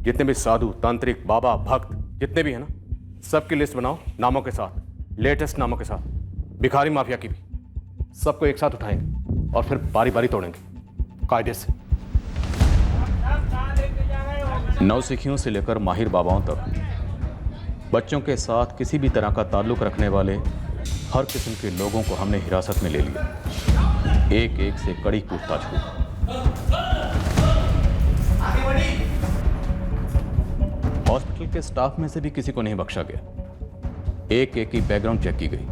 जितने भी साधु, तांत्रिक, बाबा, भक्त जितने भी हैं ना, सबकी लिस्ट बनाओ नामों के साथ, लेटेस्ट नामों के साथ, भिखारी माफिया की भी। सबको एक साथ उठाएंगे और फिर बारी बारी तोड़ेंगे कायदे से। नौसिखियों से लेकर माहिर बाबाओं तक बच्चों के साथ किसी भी तरह का ताल्लुक रखने वाले हर किस्म के लोगों को हमने हिरासत में ले लिया। एक एक से कड़ी पूछताछ हुई। हॉस्पिटल के स्टाफ में से भी किसी को नहीं बख्शा गया। एक एक की बैकग्राउंड चेक की गई।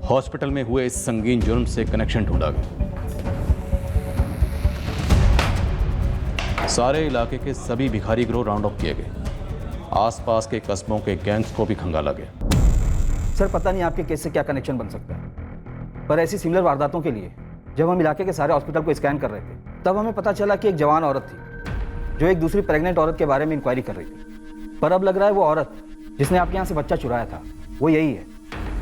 हॉस्पिटल में हुए इस संगीन जुर्म से कनेक्शन ढूंढा गया। सारे इलाके के सभी भिखारी गिरोह राउंड अप किए गए। आसपास के कस्बों के गैंग्स को भी खंगाला गया। सर पता नहीं आपके केस से क्या कनेक्शन बन सकता है, पर ऐसी सिमिलर वारदातों के लिए जब हम इलाके के सारे हॉस्पिटल को स्कैन कर रहे थे, तब हमें पता चला कि एक जवान औरत थी जो एक दूसरी प्रेग्नेंट औरत के बारे में इंक्वायरी कर रही थी। पर अब लग रहा है वो औरत जिसने आपके यहाँ से बच्चा चुराया था वो यही है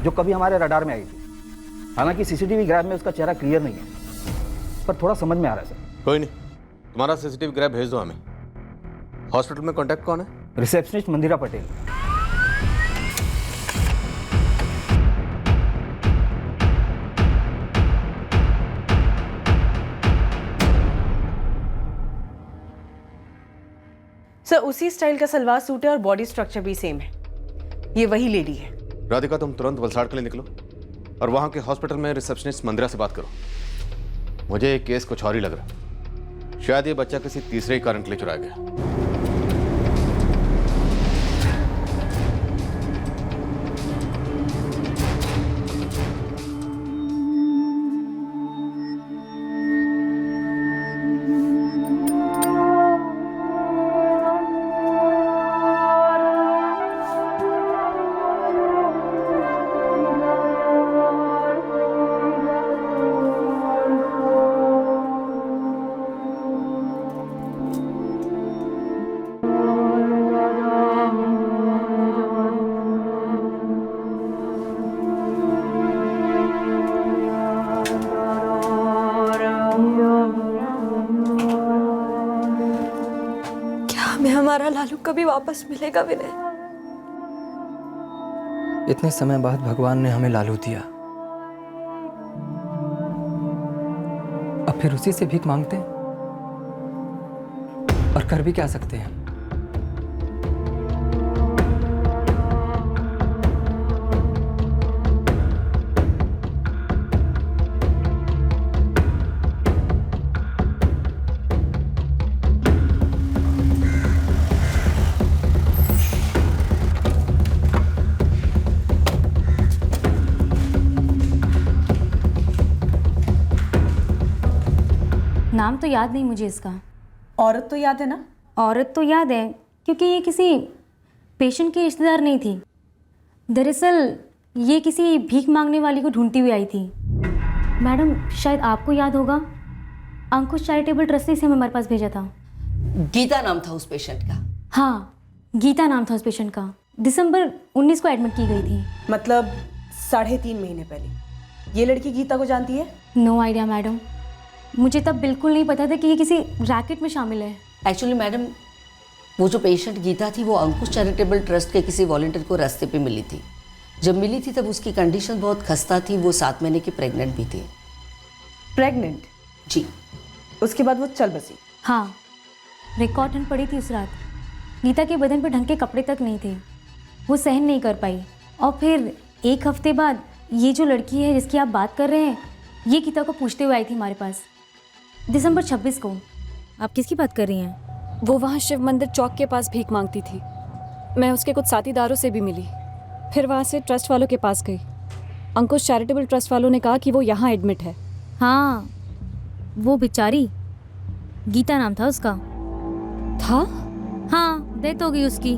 जो कभी हमारे रडार में आई थी। हालांकि CCTV ग्रैब में उसका चेहरा क्लियर नहीं है, पर थोड़ा समझ में आ रहा है सर। कोई नहीं, तुम्हारा CCTV ग्रैब भेज दो हमें। हॉस्पिटल में कॉन्टैक्ट कौन है? रिसेप्शनिस्ट मंदिरा पटेल। सर उसी स्टाइल का सलवार सूट है और बॉडी स्ट्रक्चर भी सेम है। ये वही लेडी है। राधिका, तुम तुरंत वलसाड़ के लिए निकलो और वहां के हॉस्पिटल में रिसेप्शनिस्ट मंदिरा से बात करो। मुझे एक केस कुछ और ही लग रहा है। शायद ये बच्चा किसी तीसरे ही कारण के लिए चुराया गया। कभी वापस मिलेगा विनय। इतने समय बाद भगवान ने हमें लालू दिया, अब फिर उसी से भीख मांगते हैं, और कर भी क्या सकते हैं। नाम तो याद नहीं मुझे इसका। औरत तो याद है ना? औरत तो याद है, क्योंकि ये किसी पेशेंट की रिश्तेदार नहीं थी। दरअसल ये किसी भीख मांगने वाली को ढूंढती हुई आई थी। मैडम शायद आपको याद होगा, अंकुश चैरिटेबल ट्रस्ट से इसे हमारे पास भेजा था। गीता नाम था उस पेशेंट का? हाँ, गीता नाम था उस पेशेंट का। दिसंबर 19 को एडमिट की गई थी। मतलब 3.5 महीने पहले। ये लड़की गीता को जानती है? नो आइडिया मैडम, मुझे तब बिल्कुल नहीं पता था कि ये किसी रैकेट में शामिल है। एक्चुअली मैडम, वो जो पेशेंट गीता थी वो अंकुश चैरिटेबल ट्रस्ट के किसी वॉलंटियर को रास्ते पे मिली थी। जब मिली थी तब उसकी कंडीशन बहुत खस्ता थी, वो 7 महीने की प्रेग्नेंट भी थी। प्रेग्नेंट? जी। उसके बाद वो चल बसी? हाँ, रिकॉर्ड ठंड पड़ी थी उस रात। गीता के बदन पर ढंग के कपड़े तक नहीं थे, वो सहन नहीं कर पाई। और फिर 1 हफ्ते बाद ये जो लड़की है जिसकी आप बात कर रहे हैं, ये गीता को पूछते हुए आई थी हमारे पास, दिसंबर 26 को। आप किसकी बात कर रही हैं? वो वहाँ शिव मंदिर चौक के पास भीख मांगती थी। मैं उसके कुछ साथीदारों से भी मिली, फिर वहाँ से ट्रस्ट वालों के पास गई। अंकुश चैरिटेबल ट्रस्ट वालों ने कहा कि वो यहाँ एडमिट है। हाँ, वो बेचारी, गीता नाम था उसका। था? हाँ, डेथ हो गई उसकी।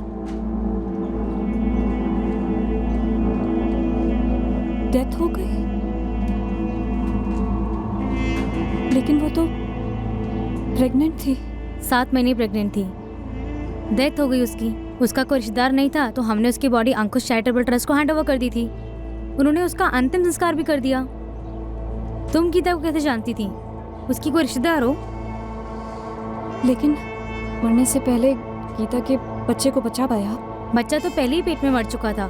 डेथ हो गई? लेकिन वो तो प्रेग्नेंट थी। 7 महीने प्रेग्नेंट थी, डेथ हो गई उसकी। उसका कोई रिश्तेदार नहीं था, तो हमने उसकी बॉडी अंकुश चैरिटेबल ट्रस्ट को हैंड ओवर कर दी थी। उन्होंने उसका अंतिम संस्कार भी कर दिया। तुम गीता को कैसे जानती थी? उसकी कोई रिश्तेदार हो? लेकिन मरने से पहले गीता के बच्चे को बचा पाया? बच्चा तो पहले ही पेट में मर चुका था,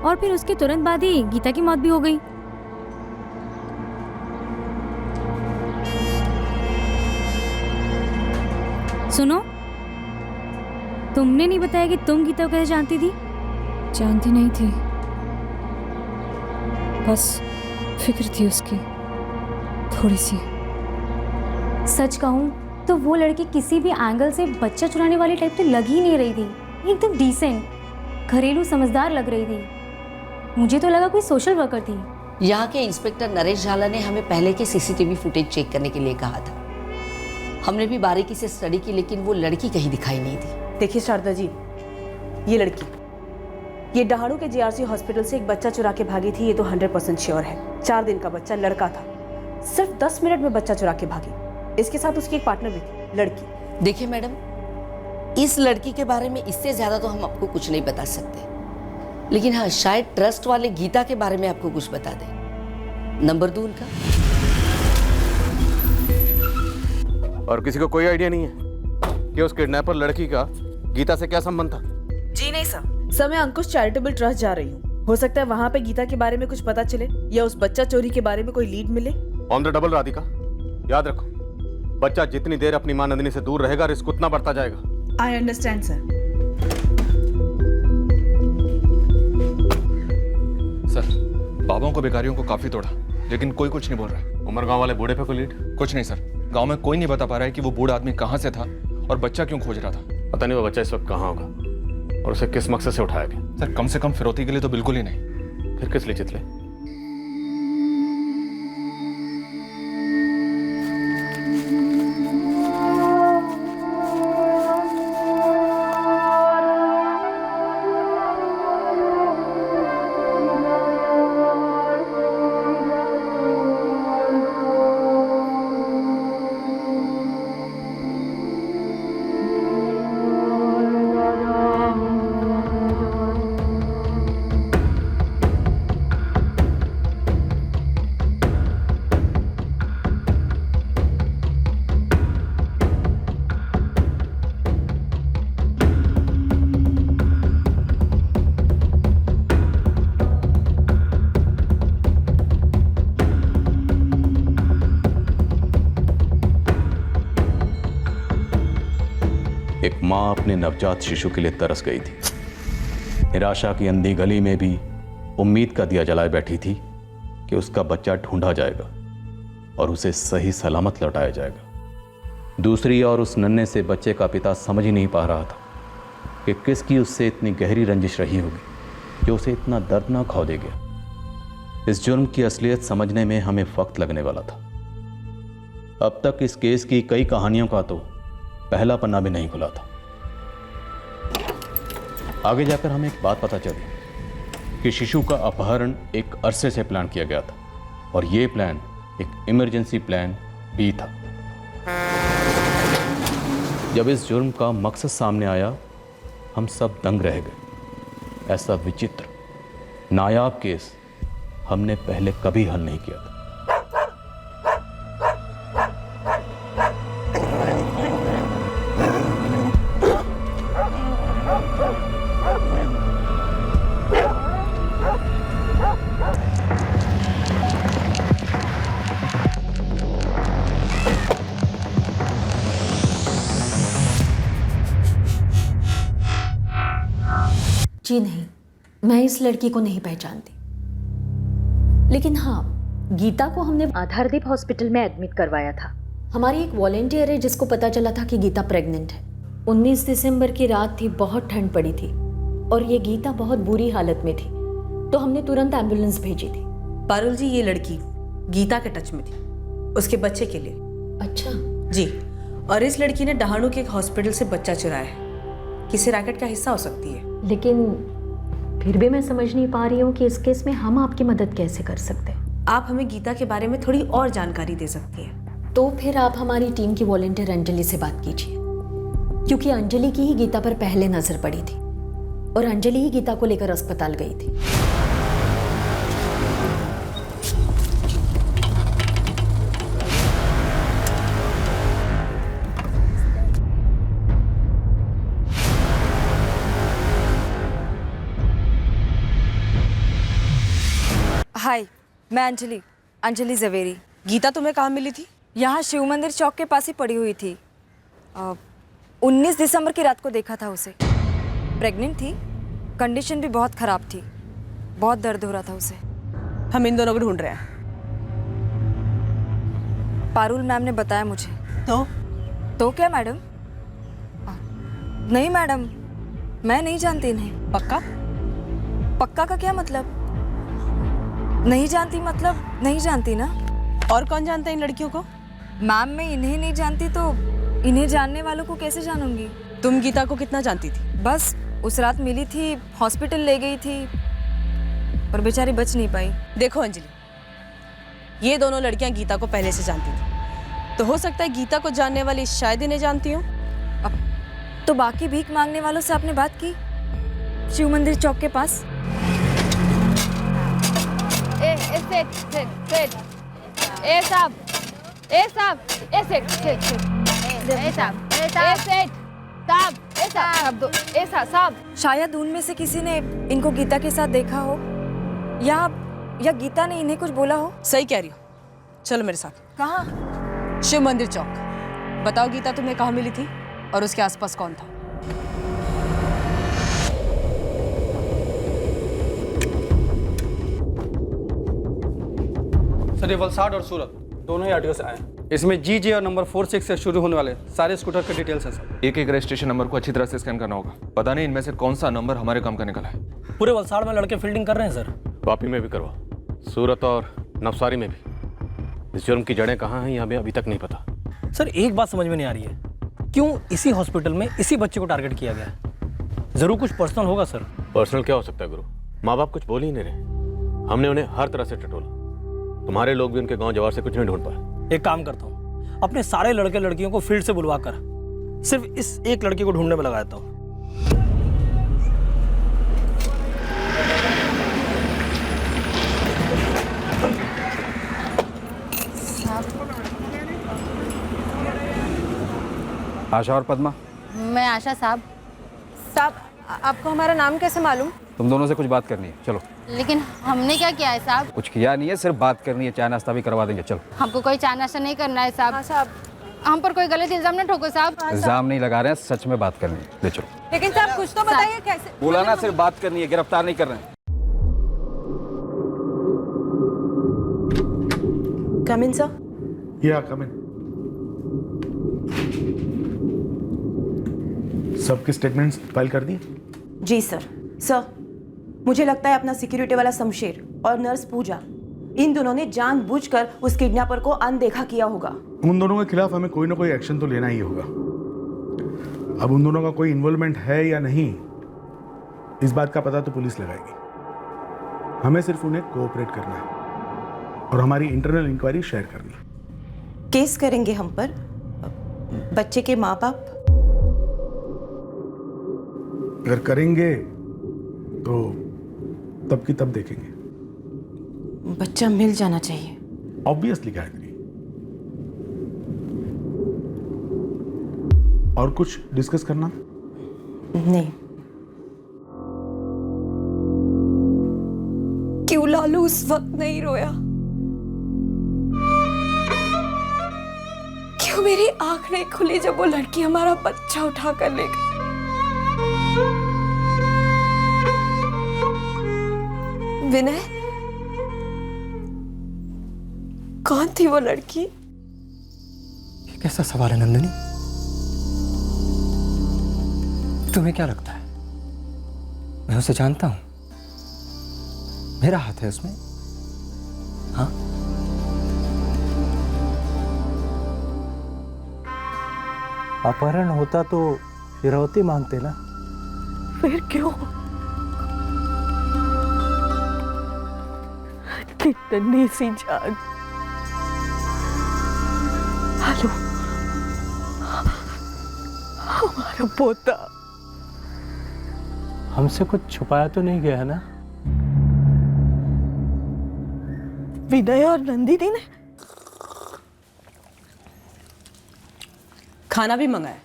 और फिर उसके तुरंत बाद ही गीता की मौत भी हो गई। सुनो, तुमने नहीं बताया कि तुम गीता को कैसे जानती थी? जानती नहीं थी, बस फिक्र थी उसकी थोड़ी सी। सच कहूँ तो वो लड़की किसी भी एंगल से बच्चा चुराने वाली टाइप तो लग ही नहीं रही थी। एकदम डिसेंट, घरेलू समझदार लग रही थी। मुझे तो लगा कोई सोशल वर्कर थी। यहाँ के इंस्पेक्टर नरेश झाला ने हमें पहले के सीसीटीवी फुटेज चेक करने के लिए कहा था। हमने भी बारीकी से स्टडी की, लेकिन वो लड़की कहीं दिखाई नहीं दी। देखिए शारदा जी, ये लड़की, ये डहाणू के जीआरसी हॉस्पिटल से एक बच्चा चुरा के भागी थी, ये तो 100% श्योर है। 4 दिन का बच्चा, लड़का था। सिर्फ 10 मिनट में बच्चा चुरा के भागी। इसके साथ उसकी एक पार्टनर भी थी, लड़की। देखिए मैडम, इस लड़की के बारे में इससे ज्यादा तो हम आपको कुछ नहीं बता सकते, लेकिन हाँ, शायद ट्रस्ट वाले गीता के बारे में आपको कुछ बता दें। नंबर 2 उनका। और किसी को कोई आइडिया नहीं है कि उस किडनैपर लड़की का गीता से क्या संबंध था? जी नहीं सर, मैं अंकुश चैरिटेबल ट्रस्ट जा रही हूँ। हो सकता है वहाँ पे गीता के बारे में कुछ पता चले, या उस बच्चा चोरी के बारे में कोई लीड मिले। ऑन द डबल राधिका, याद रखो, बच्चा जितनी देर अपनी मां नंदिनी से दूर रहेगा, रिस्क उतना बढ़ता जाएगा। I understand sir. सर, बाबाओं को बेकारियों को काफी तोड़ा, लेकिन कोई कुछ नहीं बोल रहा है। उमरगांव वाले बूढ़े पे कोई लीड? कुछ नहीं सर, गांव में कोई नहीं बता पा रहा है कि वो बूढ़ा आदमी कहाँ से था और बच्चा क्यों खोज रहा था। पता नहीं वो बच्चा इस वक्त कहाँ होगा और उसे किस मकसद से उठाया गया। सर, कम से कम फिरौती के लिए तो बिल्कुल ही नहीं। फिर किस लिए चितले? माँ अपने नवजात शिशु के लिए तरस गई थी। निराशा की अंधी गली में भी उम्मीद का दिया जलाए बैठी थी कि उसका बच्चा ढूंढा जाएगा और उसे सही सलामत लौटाया जाएगा। दूसरी ओर उस नन्हे से बच्चे का पिता समझ ही नहीं पा रहा था कि किसकी उससे इतनी गहरी रंजिश रही होगी जो उसे इतना दर्दनाक खो दे गया। इस जुर्म की असलियत समझने में हमें वक्त लगने वाला था। अब तक इस केस की कई कहानियों का तो पहला पन्ना भी नहीं खुला था। आगे जाकर हमें एक बात पता चली कि शिशु का अपहरण एक अरसे से प्लान किया गया था और यह प्लान एक इमरजेंसी प्लान भी था। जब इस जुर्म का मकसद सामने आया, हम सब दंग रह गए। ऐसा विचित्र नायाब केस हमने पहले कभी हल नहीं किया था। जी नहीं, मैं इस लड़की को नहीं पहचानती। लेकिन हाँ, गीता को हमने आधारदीप हॉस्पिटल में एडमिट करवाया था। हमारी एक वॉलेंटियर है जिसको पता चला था कि गीता प्रेग्नेंट है। 19 दिसंबर की रात थी, बहुत ठंड पड़ी थी और ये गीता बहुत बुरी हालत में थी, तो हमने तुरंत एम्बुलेंस भेजी थी। पारुल जी, ये लड़की गीता के टच में थी उसके बच्चे के लिए। अच्छा जी, और इस लड़की ने डहाणू के एक हॉस्पिटल से बच्चा चुराया है। किसी रैकेट का हिस्सा हो सकती है। लेकिन फिर भी मैं समझ नहीं पा रही हूँ कि इस केस में हम आपकी मदद कैसे कर सकते हैं। आप हमें गीता के बारे में थोड़ी और जानकारी दे सकती हैं। तो फिर आप हमारी टीम की वॉलेंटियर अंजलि से बात कीजिए, क्योंकि अंजलि की ही गीता पर पहले नजर पड़ी थी और अंजलि ही गीता को लेकर अस्पताल गई थी। हाय, मैं अंजलि जवेरी। गीता तुम्हें कहाँ मिली थी? यहाँ शिव मंदिर चौक के पास ही पड़ी हुई थी। 19 दिसंबर की रात को देखा था उसे। प्रेग्नेंट थी, कंडीशन भी बहुत ख़राब थी, बहुत दर्द हो रहा था उसे। हम इन दोनों को ढूंढ रहे हैं। पारुल मैम ने बताया मुझे। तो क्या मैडम? नहीं मैडम, मैं नहीं जानती इन्हें। पक्का? पक्का का क्या मतलब? नहीं जानती मतलब नहीं जानती ना। और कौन जानता है इन लड़कियों को? मैम, मैं इन्हें नहीं जानती तो इन्हें जानने वालों को कैसे जानूंगी? तुम गीता को कितना जानती थी? बस उस रात मिली थी, हॉस्पिटल ले गई थी और बेचारी बच नहीं पाई। देखो अंजलि, ये दोनों लड़कियां गीता को पहले से जानती थी, तो हो सकता है गीता को जानने वाली शायद इन्हें जानती हो। अब तो बाकी भीख मांगने वालों से आपने बात की शिव मंदिर चौक के पास? शायद उनमें से किसी ने इनको गीता के साथ देखा हो या गीता ने इन्हें कुछ बोला हो। सही कह रही हो, चलो मेरे साथ। कहाँ? शिव मंदिर चौक। बताओ गीता तुम्हें कहाँ मिली थी और उसके आसपास कौन था? सर, ये वलसाड और सूरत दोनों ही आरटीओ से आए हैं। इसमें GJ और नंबर 46 से शुरू होने वाले सारे स्कूटर के डिटेल्स हैं सर। एक एक रजिस्ट्रेशन नंबर को अच्छी तरह से स्कैन करना होगा। पता नहीं इनमें से कौन सा नंबर हमारे काम का निकला है। पूरे वलसाड़ में लड़के फील्डिंग कर रहे हैं सर। वापी में भी करवा, सूरत और नवसारी में भी। इस जुर्म की जड़ें कहाँ हैं ये हमें अभी तक नहीं पता। सर, एक बात समझ में नहीं आ रही है, क्यों इसी हॉस्पिटल में इसी बच्चे को टारगेट किया गया है? जरूर कुछ पर्सनल होगा सर। पर्सनल क्या हो सकता है गुरु? माँ बाप कुछ बोल ही नहीं रहे। हमने उन्हें हर तरह से टटोला। तुम्हारे लोग भी उनके गांव जवार से कुछ नहीं ढूंढ पाए। एक काम करता हूँ, अपने सारे लड़के लड़कियों को फील्ड से बुलवा कर सिर्फ इस एक लड़के को ढूंढने में लगाता हूँ। आशा और पद्मा। मैं आशा साहब। साहब, आपको हमारा नाम कैसे मालूम? तुम दोनों से कुछ बात करनी है, चलो। लेकिन हमने क्या किया है साहब? कुछ किया नहीं है, सिर्फ बात करनी है। चाय नाश्ता भी करवा देंगे, चलो। हमको कोई चाय नाश्ता नहीं करना है साहब। हाँ साहब, हम पर कोई गलत इल्जाम न ठोको साहब। इल्जाम नहीं लगा रहे हैं, सच में बात करनी है। ले चलो। लेकिन साहब कुछ तो बताइए कैसे। बोला ना, सिर्फ बात करनी है, गिरफ्तार नहीं कर रहे हैं। कम इन सर। या कम इन। सबके स्टेटमेंट्स फाइल कर दिए? जी सर। सर, मुझे लगता है अपना सिक्योरिटी वाला शमशेर और नर्स पूजा, इन दोनों ने जानबूझकर उस किडनैपर को अनदेखा किया होगा। उन दोनों के खिलाफ हमें कोई ना कोई एक्शन तो लेना ही होगा। अब उन दोनों का कोई इन्वॉल्वमेंट है या नहीं, इस बात का पता तो पुलिस लगाएगी। हमें सिर्फ उन्हें कोऑपरेट करना है और हमारी इंटरनल इंक्वायरी शेयर करनी है। केस करेंगे हम पर? बच्चे के माँ बाप? अगर करेंगे तो तब की तब देखेंगे। बच्चा मिल जाना चाहिए। ऑब्वियसली गायत्री। और कुछ डिस्कस करना? नहीं। क्यों लालू उस वक्त नहीं रोया? क्यों मेरी आंख नहीं खुली जब वो लड़की हमारा बच्चा उठा कर ले गई? विनय, कौन थी वो लड़की? ये कैसा सवाल है नंदिनी? तुम्हें क्या लगता है मैं उसे जानता हूं? मेरा हाथ है उसमें? हाँ? अपहरण होता तो फिरौती मांगते ना। फिर क्यों? कितनी सी जान। हेलो, हमारा पोता। हमसे कुछ छुपाया तो नहीं गया है ना? विनय और नंदिनी ने खाना भी मंगाया,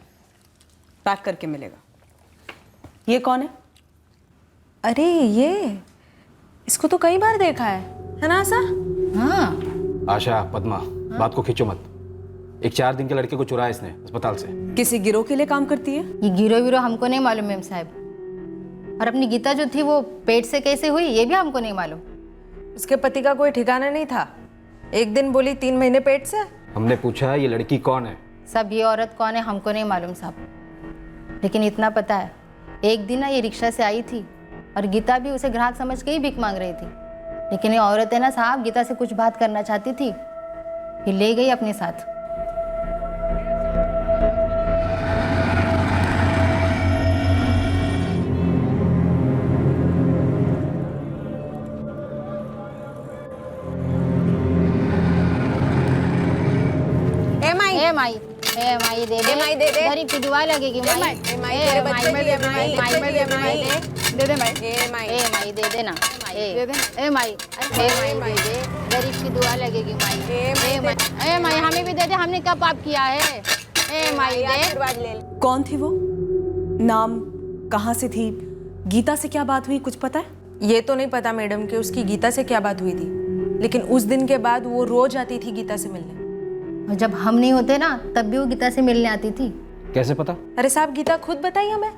पैक करके मिलेगा। ये कौन है? अरे ये, इसको तो कई बार देखा है ना आशा? हाँ। आशा, पद्मा, बात को खींचो मत। एक 4 दिन के लड़के को चुराया इसने अस्पताल से। किसी गिरोह के लिए काम करती है? ये गिरो विरो हमको नहीं मालूम मैम साहब। और अपनी गीता जो थी वो पेट से कैसे हुई ये भी हमको नहीं मालूम। उसके पति का कोई ठिकाना नहीं था। एक दिन बोली 3 महीने पेट से। हमने पूछा ये लड़की कौन है? सब ये औरत कौन है हमको नहीं मालूम साहब, लेकिन इतना पता है एक दिन ना ये रिक्शा से आई थी और गीता भी उसे ग्राहक समझ के ही भीख मांग रही थी। लेकिन ये औरत है ना साहब, गीता से कुछ बात करना चाहती थी, फिर ले गई अपने साथ। माई दे दे, माई दे दे, गरीब की दुआ लगेगी माई। माई तेरे बच्चे के लिए माई, माई दे दे माई दे दे ना, दे दे ए माई, माई दे, गरीब की दुआ लगेगी माई। ए माई हमें भी दे दे, हमने क्या पाप किया है? ए माई दे। कौन थी वो? नाम, कहाँ से थी? गीता से क्या बात हुई, कुछ पता है? ये तो नहीं पता मैडम कि उसकी गीता से क्या बात हुई थी, लेकिन उस दिन के बाद वो रोज आती थी गीता से मिलने। और जब हम नहीं होते ना तब भी वो गीता से मिलने आती थी। कैसे पता? अरे साहब, गीता खुद बताई हमें।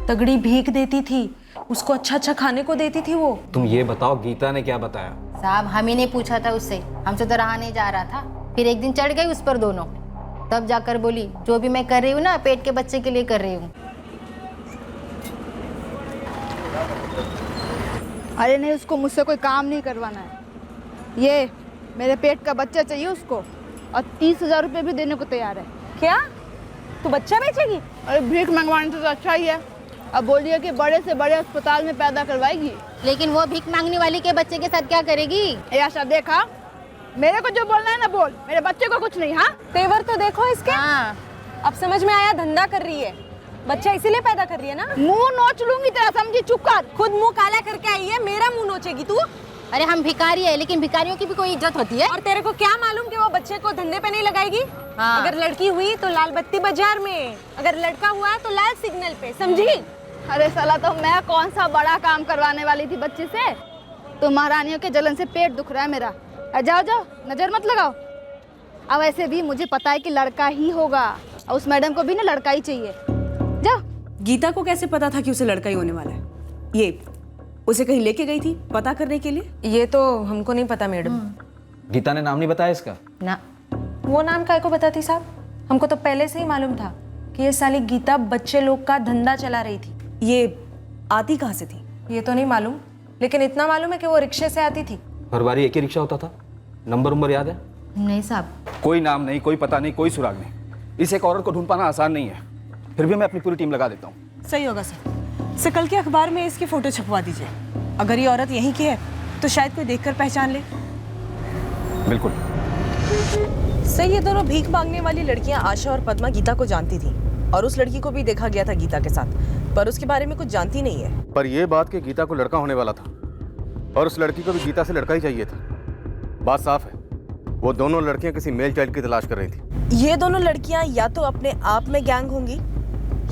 तगड़ी भीख देती थी उसको, अच्छा अच्छा खाने को देती थी वो। तुम ये बताओ गीता ने क्या बताया? साहब हम ही ने पूछा था उससे, हमसे तो रहा नहीं जा रहा था। फिर एक दिन चढ़ गई उस पर दोनों, तब जाकर बोली जो भी मैं कर रही हूँ ना पेट के बच्चे के लिए कर रही हूँ। अरे नहीं, उसको मुझसे कोई काम नहीं करवाना है। ये मेरे पेट का बच्चा चाहिए उसको, और 30,000 रुपये भी देने को तैयार है। क्या तू बच्चा बेचेगी? अरे भीख मंगवाने से तो अच्छा ही है। अब बोलिए कि बड़े से बड़े अस्पताल में पैदा करवाएगी। लेकिन वो भीख मांगने वाली के बच्चे के साथ क्या करेगी? ऐसा देखा, मेरे को जो बोलना है ना बोल, मेरे बच्चे को कुछ नहीं। हाँ, तेवर तो देखो इसके। हाँ। अब समझ में आया, धंधा कर रही है, बच्चा इसीलिए पैदा कर रही है ना। मुंह नोच लूंगी तेरा, समझी? चुप कर। खुद मुंह काला करके आई है, मेरा मुंह नोचेगी तू? अरे हम भिखारी है, लेकिन भिखारियों की भी कोई इज्जत होती है। और तेरे को क्या मालूम कि वो बच्चे को धंधे पे नहीं लगाएगी? हाँ। अगर लड़की हुई तो लाल बत्ती बाजार में, अगर लड़का हुआ तो लाल सिग्नल पे, समझी? अरे साला, तो मैं कौन सा बड़ा काम करवाने वाली थी बच्चे से? तो महारानियों के जलन से पेट दुख रहा है मेरा। जाओ जाओ, नजर मत लगाओ। अब वैसे भी मुझे पता है कि लड़का ही होगा, और उस मैडम को भी ना लड़का ही चाहिए। जाओ। गीता को कैसे पता था कि उसे लड़का ही होने वाला है? ये उसे कहीं लेके गई थी पता करने के लिए? ये तो हमको नहीं पता मैडम। गीता ने नाम नहीं बताया इसका? ना, वो नाम काय को बताती साहब? हमको तो पहले से ही मालूम था कि ये साली गीता बच्चे लोग का धंधा चला रही थी। ये आती कहाँ से थी? ये तो नहीं मालूम, लेकिन इतना मालूम है कि वो रिक्शे से आती थी। हर बारी एक ही रिक्शा होता था? नंबर याद है? नहीं साहब। कोई नाम नहीं, कोई पता नहीं, कोई सुराग नहीं। इस एक औरत को ढूंढ पाना आसान नहीं है, फिर भी मैं अपनी पूरी टीम लगा देता हूँ। सही होगा सर कल के अखबार में इसकी फोटो छपवा दीजिए। अगर ये औरत यहीं की है तो शायद कोई देखकर पहचान ले। बिल्कुल सही। ये दोनों भीख मांगने वाली लड़कियां आशा और पद्मा गीता को जानती थी, और उस लड़की को भी देखा गया था गीता के साथ, पर उसके बारे में कुछ जानती नहीं है। पर यह बात कि गीता को लड़का होने वाला था और उस लड़की को भी गीता से लड़का ही चाहिए था, बात साफ है। वो दोनों लड़कियां किसी मेल चाइल्ड की तलाश कर रही थी। ये दोनों लड़कियां या तो अपने आप में गैंग होंगी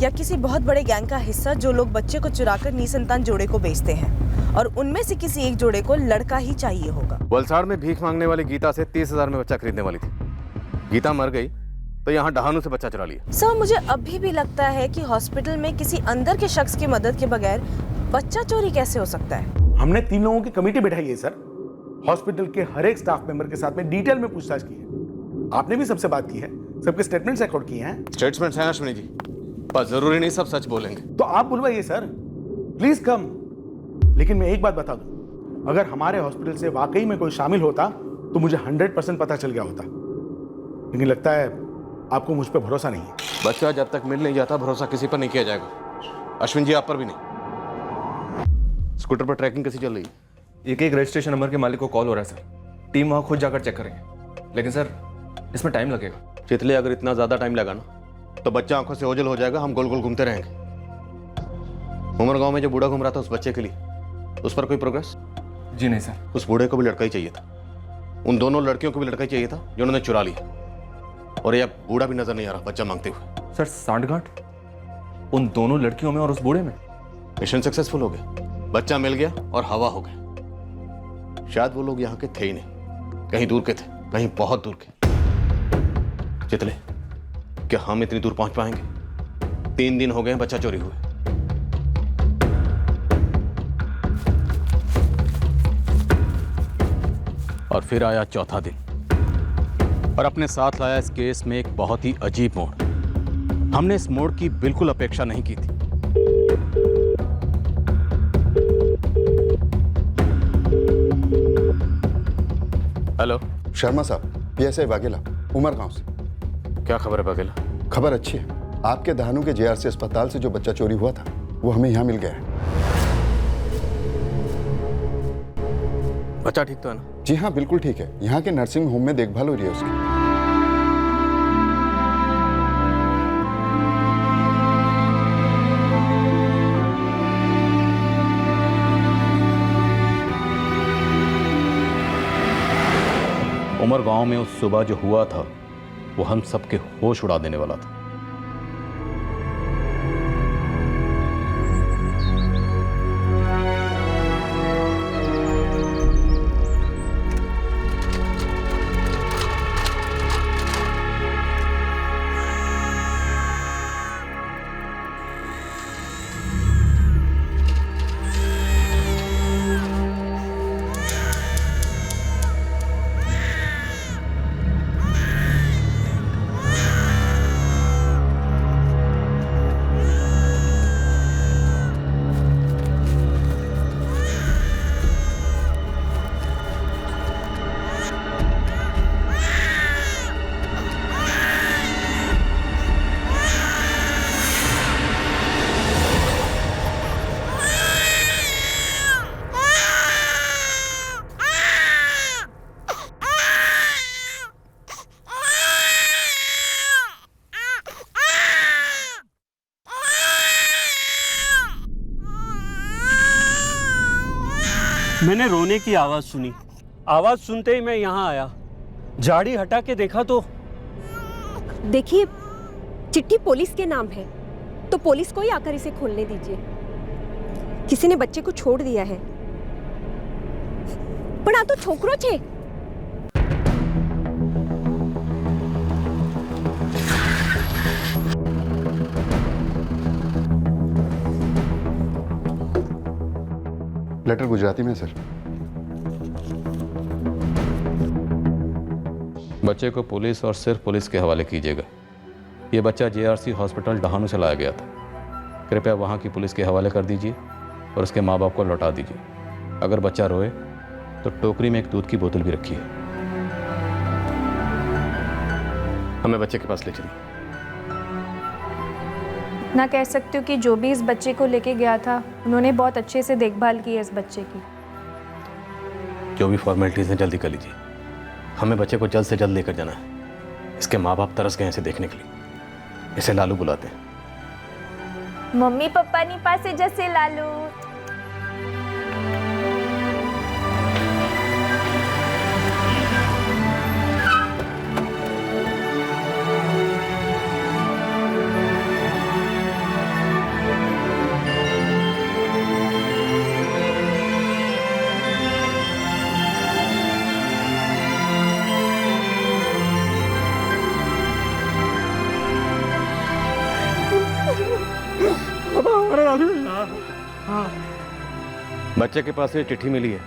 या किसी बहुत बड़े गैंग का हिस्सा, जो लोग बच्चे को चुराकर निसंतान जोड़े को बेचते हैं, और उनमें से किसी एक जोड़े को लड़का ही चाहिए होगा। वलसाड़ में भीख मांगने वाली गीता से 30,000 में बच्चा खरीदने वाली थी। गीता मर गई तो यहाँ डहानू से बच्चा चुरा लिया। सर मुझे अभी भी लगता है कि हॉस्पिटल में किसी अंदर के शख्स की मदद के बगैर बच्चा चोरी कैसे हो सकता है? हमने 3 लोगों की कमेटी बैठाई है सर। हॉस्पिटल के हर एक स्टाफ मेंबर के साथ में डिटेल में पूछताछ की है। आपने भी सबसे बात की है, सबके स्टेटमेंट्स रिकॉर्ड किए हैं। स्टेटमेंट्स हैं अश्विनी जी, पर जरूरी नहीं सब सच बोलेंगे। तो आप बुलवाइए सर, प्लीज कम। लेकिन मैं एक बात बता दूं, अगर हमारे हॉस्पिटल से वाकई में कोई शामिल होता तो मुझे 100% पता चल गया होता, लेकिन लगता है आपको मुझ पर भरोसा नहीं है। बच्चा जब तक मिल नहीं जाता भरोसा किसी पर नहीं किया जाएगा। अश्विन जी आप पर भी नहीं। स्कूटर पर ट्रैकिंग कैसी चल रही है? एक रजिस्ट्रेशन नंबर के मालिक को कॉल हो रहा है सर। टीम वहाँ खुद जाकर चेक करेंगे, लेकिन सर इसमें टाइम लगेगा। चितले अगर इतना ज्यादा टाइम लगा ना तो बच्चा आंखों से ओझल हो जाएगा, हम गोल गोल घूमते रहेंगे। उमर गांव में जो बूढ़ा घूम रहा था उस बच्चे के लिए, उस पर कोई प्रोग्रेस? जी नहीं सर। उस बूढ़े को भी लड़का ही चाहिए था, उन दोनों लड़कियों को भी लड़का ही चाहिए था जो उन्होंने चुरा लिया, और ये बूढ़ा भी नजर नहीं आ रहा बच्चा मांगते हुए। सर सांठगांठ उन दोनों लड़कियों में और उस बूढ़े में। मिशन सक्सेसफुल हो गया, बच्चा मिल गया और हवा हो गया। शायद वो लोग यहाँ के थे ही नहीं, कहीं दूर के थे, कहीं बहुत दूर के। चितले क्या हम इतनी दूर पहुंच पाएंगे? 3 दिन हो गए बच्चा चोरी हुए। और फिर आया चौथा दिन और अपने साथ लाया इस केस में एक बहुत ही अजीब मोड़। हमने इस मोड़ की बिल्कुल अपेक्षा नहीं की थी। हेलो शर्मा साहब, पीएसआई वाघेला, उमर गांव से। क्या खबर है वाघेला? खबर अच्छी है, आपके दहानू के जेआरसी अस्पताल से जो बच्चा चोरी हुआ था वो हमें यहाँ मिल गया है। बच्चा ठीक तो है ना? जी हाँ बिल्कुल ठीक है, यहाँ के नर्सिंग होम में देखभाल हो रही है उसकी। उमर गांव में उस सुबह जो हुआ था वो हम सबके होश उड़ा देने वाला था। मैंने रोने की आवाज़ सुनी। आवाज़ सुनते ही मैं यहाँ आया। झाड़ी हटा के देखा तो देखिए, चिट्ठी पुलिस के नाम है, तो पुलिस को ही आकर इसे खोलने दीजिए। किसी ने बच्चे को छोड़ दिया है। पर आ तो छोकरो छे। लेटर गुजराती में सर। बच्चे को पुलिस और सिर्फ पुलिस के हवाले कीजिएगा। ये बच्चा जेआरसी हॉस्पिटल डहानू से लाया गया था। कृपया वहाँ की पुलिस के हवाले कर दीजिए और उसके माँ बाप को लौटा दीजिए। अगर बच्चा रोए तो टोकरी में एक दूध की बोतल भी रखी है। हमें बच्चे के पास ले चलिए। ना कह सकती हूँ कि जो भी इस बच्चे को लेके गया था उन्होंने बहुत अच्छे से देखभाल की है इस बच्चे की। जो भी फॉर्मेलिटीज़ हैं जल्दी कर लीजिए। हमें बच्चे को जल्द से जल्द लेकर जाना है। इसके माँ बाप तरस गए इसे देखने के लिए। इसे लालू बुलाते हैं। मम्मी पप्पा नी पासे जैसे लालू। बच्चे के पास ये चिट्ठी मिली है।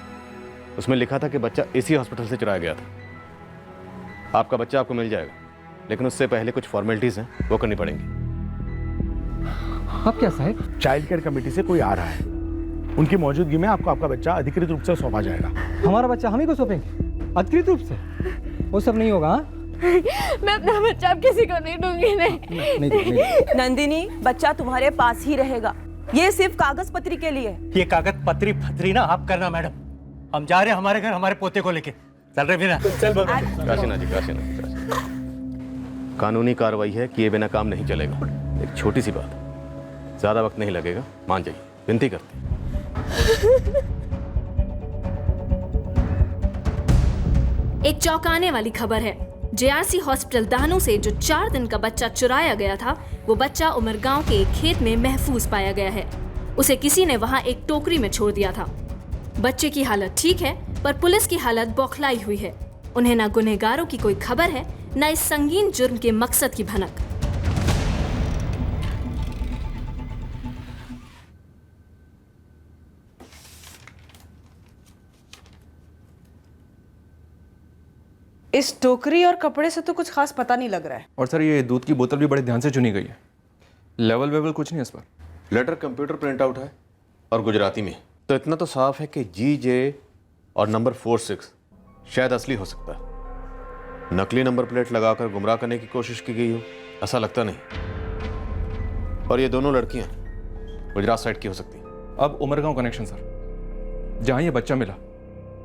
उसमें लिखा था कि बच्चा इसी हॉस्पिटल से चुराया गया था। आपका बच्चा आपको मिल जाएगा, लेकिन उससे पहले कुछ फॉर्मेलिटीज हैं वो करनी पड़ेंगी। अब क्या साहब? चाइल्ड केयर कमेटी से कोई आ रहा है। उनकी मौजूदगी में आपको आपका बच्चा अधिकृत रूप से सौंपा जाएगा। हमारा बच्चा हम ही को सौंपेंगे अधिकृत रूप से? वो सब नहीं होगा। मैं अपना बच्चा अब किसी को नहीं दूंगी। नहीं। नंदिनी, बच्चा तुम्हारे पास ही रहेगा। ये सिर्फ कागज पत्री के लिए। ये कागज पत्री फतरी ना आप करना मैडम। हम जा रहे हैं हमारे घर हमारे पोते को लेके। चल रहे बिना। काशीनाथ जी, कानूनी कार्रवाई है कि ये बिना काम नहीं चलेगा। एक छोटी सी बात, ज्यादा वक्त नहीं लगेगा, मान जाइए, विनती करते हैं। एक चौंकाने वाली खबर है। जेआरसी हॉस्पिटल दाहनू से जो 4 दिन का बच्चा चुराया गया था, वो बच्चा उमरगांव के एक खेत में महफूज पाया गया है। उसे किसी ने वहां एक टोकरी में छोड़ दिया था। बच्चे की हालत ठीक है, पर पुलिस की हालत बौखलाई हुई है। उन्हें ना गुनहगारों की कोई खबर है, न इस संगीन जुर्म के मकसद की भनक। इस टोकरी और कपड़े से तो कुछ खास पता नहीं लग रहा है। और सर ये दूध की बोतल भी बड़े ध्यान से चुनी गई है। लेवल वेवल कुछ नहीं है इस पर। लेटर कंप्यूटर प्रिंट आउट है और गुजराती में। तो इतना तो साफ है कि GJ और नंबर 46 शायद असली हो सकता है। नकली नंबर प्लेट लगाकर गुमराह करने की कोशिश की गई हो, ऐसा लगता नहीं। और ये दोनों लड़कियां गुजरात साइड की हो सकती हैं। अब उमरगांव कनेक्शन सर, जहां ये बच्चा मिला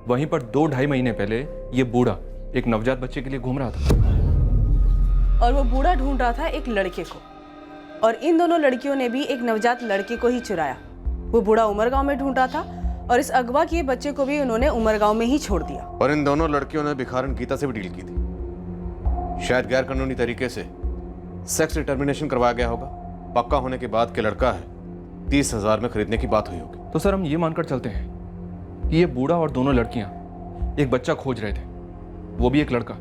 वहीं पर 2-2.5 महीने पहले ये बूढ़ा एक नवजात बच्चे के लिए घूम रहा था। और वो बूढ़ा ढूंढ रहा था एक लड़के को, और इन दोनों लड़कियों ने भी एक नवजात लड़के को ही चुराया। वो बूढ़ा उमरगांव में ढूंढ रहा था और इस अगवा किए बच्चे को भी उन्होंने उमरगांव में ही छोड़ दिया। और इन दोनों लड़कियों ने भिखारन गीता से भी डील की थी। शायद गैर कानूनी तरीके से सेक्स डिटर्मिनेशन करवाया गया होगा। पक्का होने के बाद के लड़का है, 30,000 में खरीदने की बात हुई होगी। तो सर हम ये मानकर चलते हैं कि ये बूढ़ा और दोनों लड़कियां एक बच्चा खोज रहे थे, वो भी एक लड़का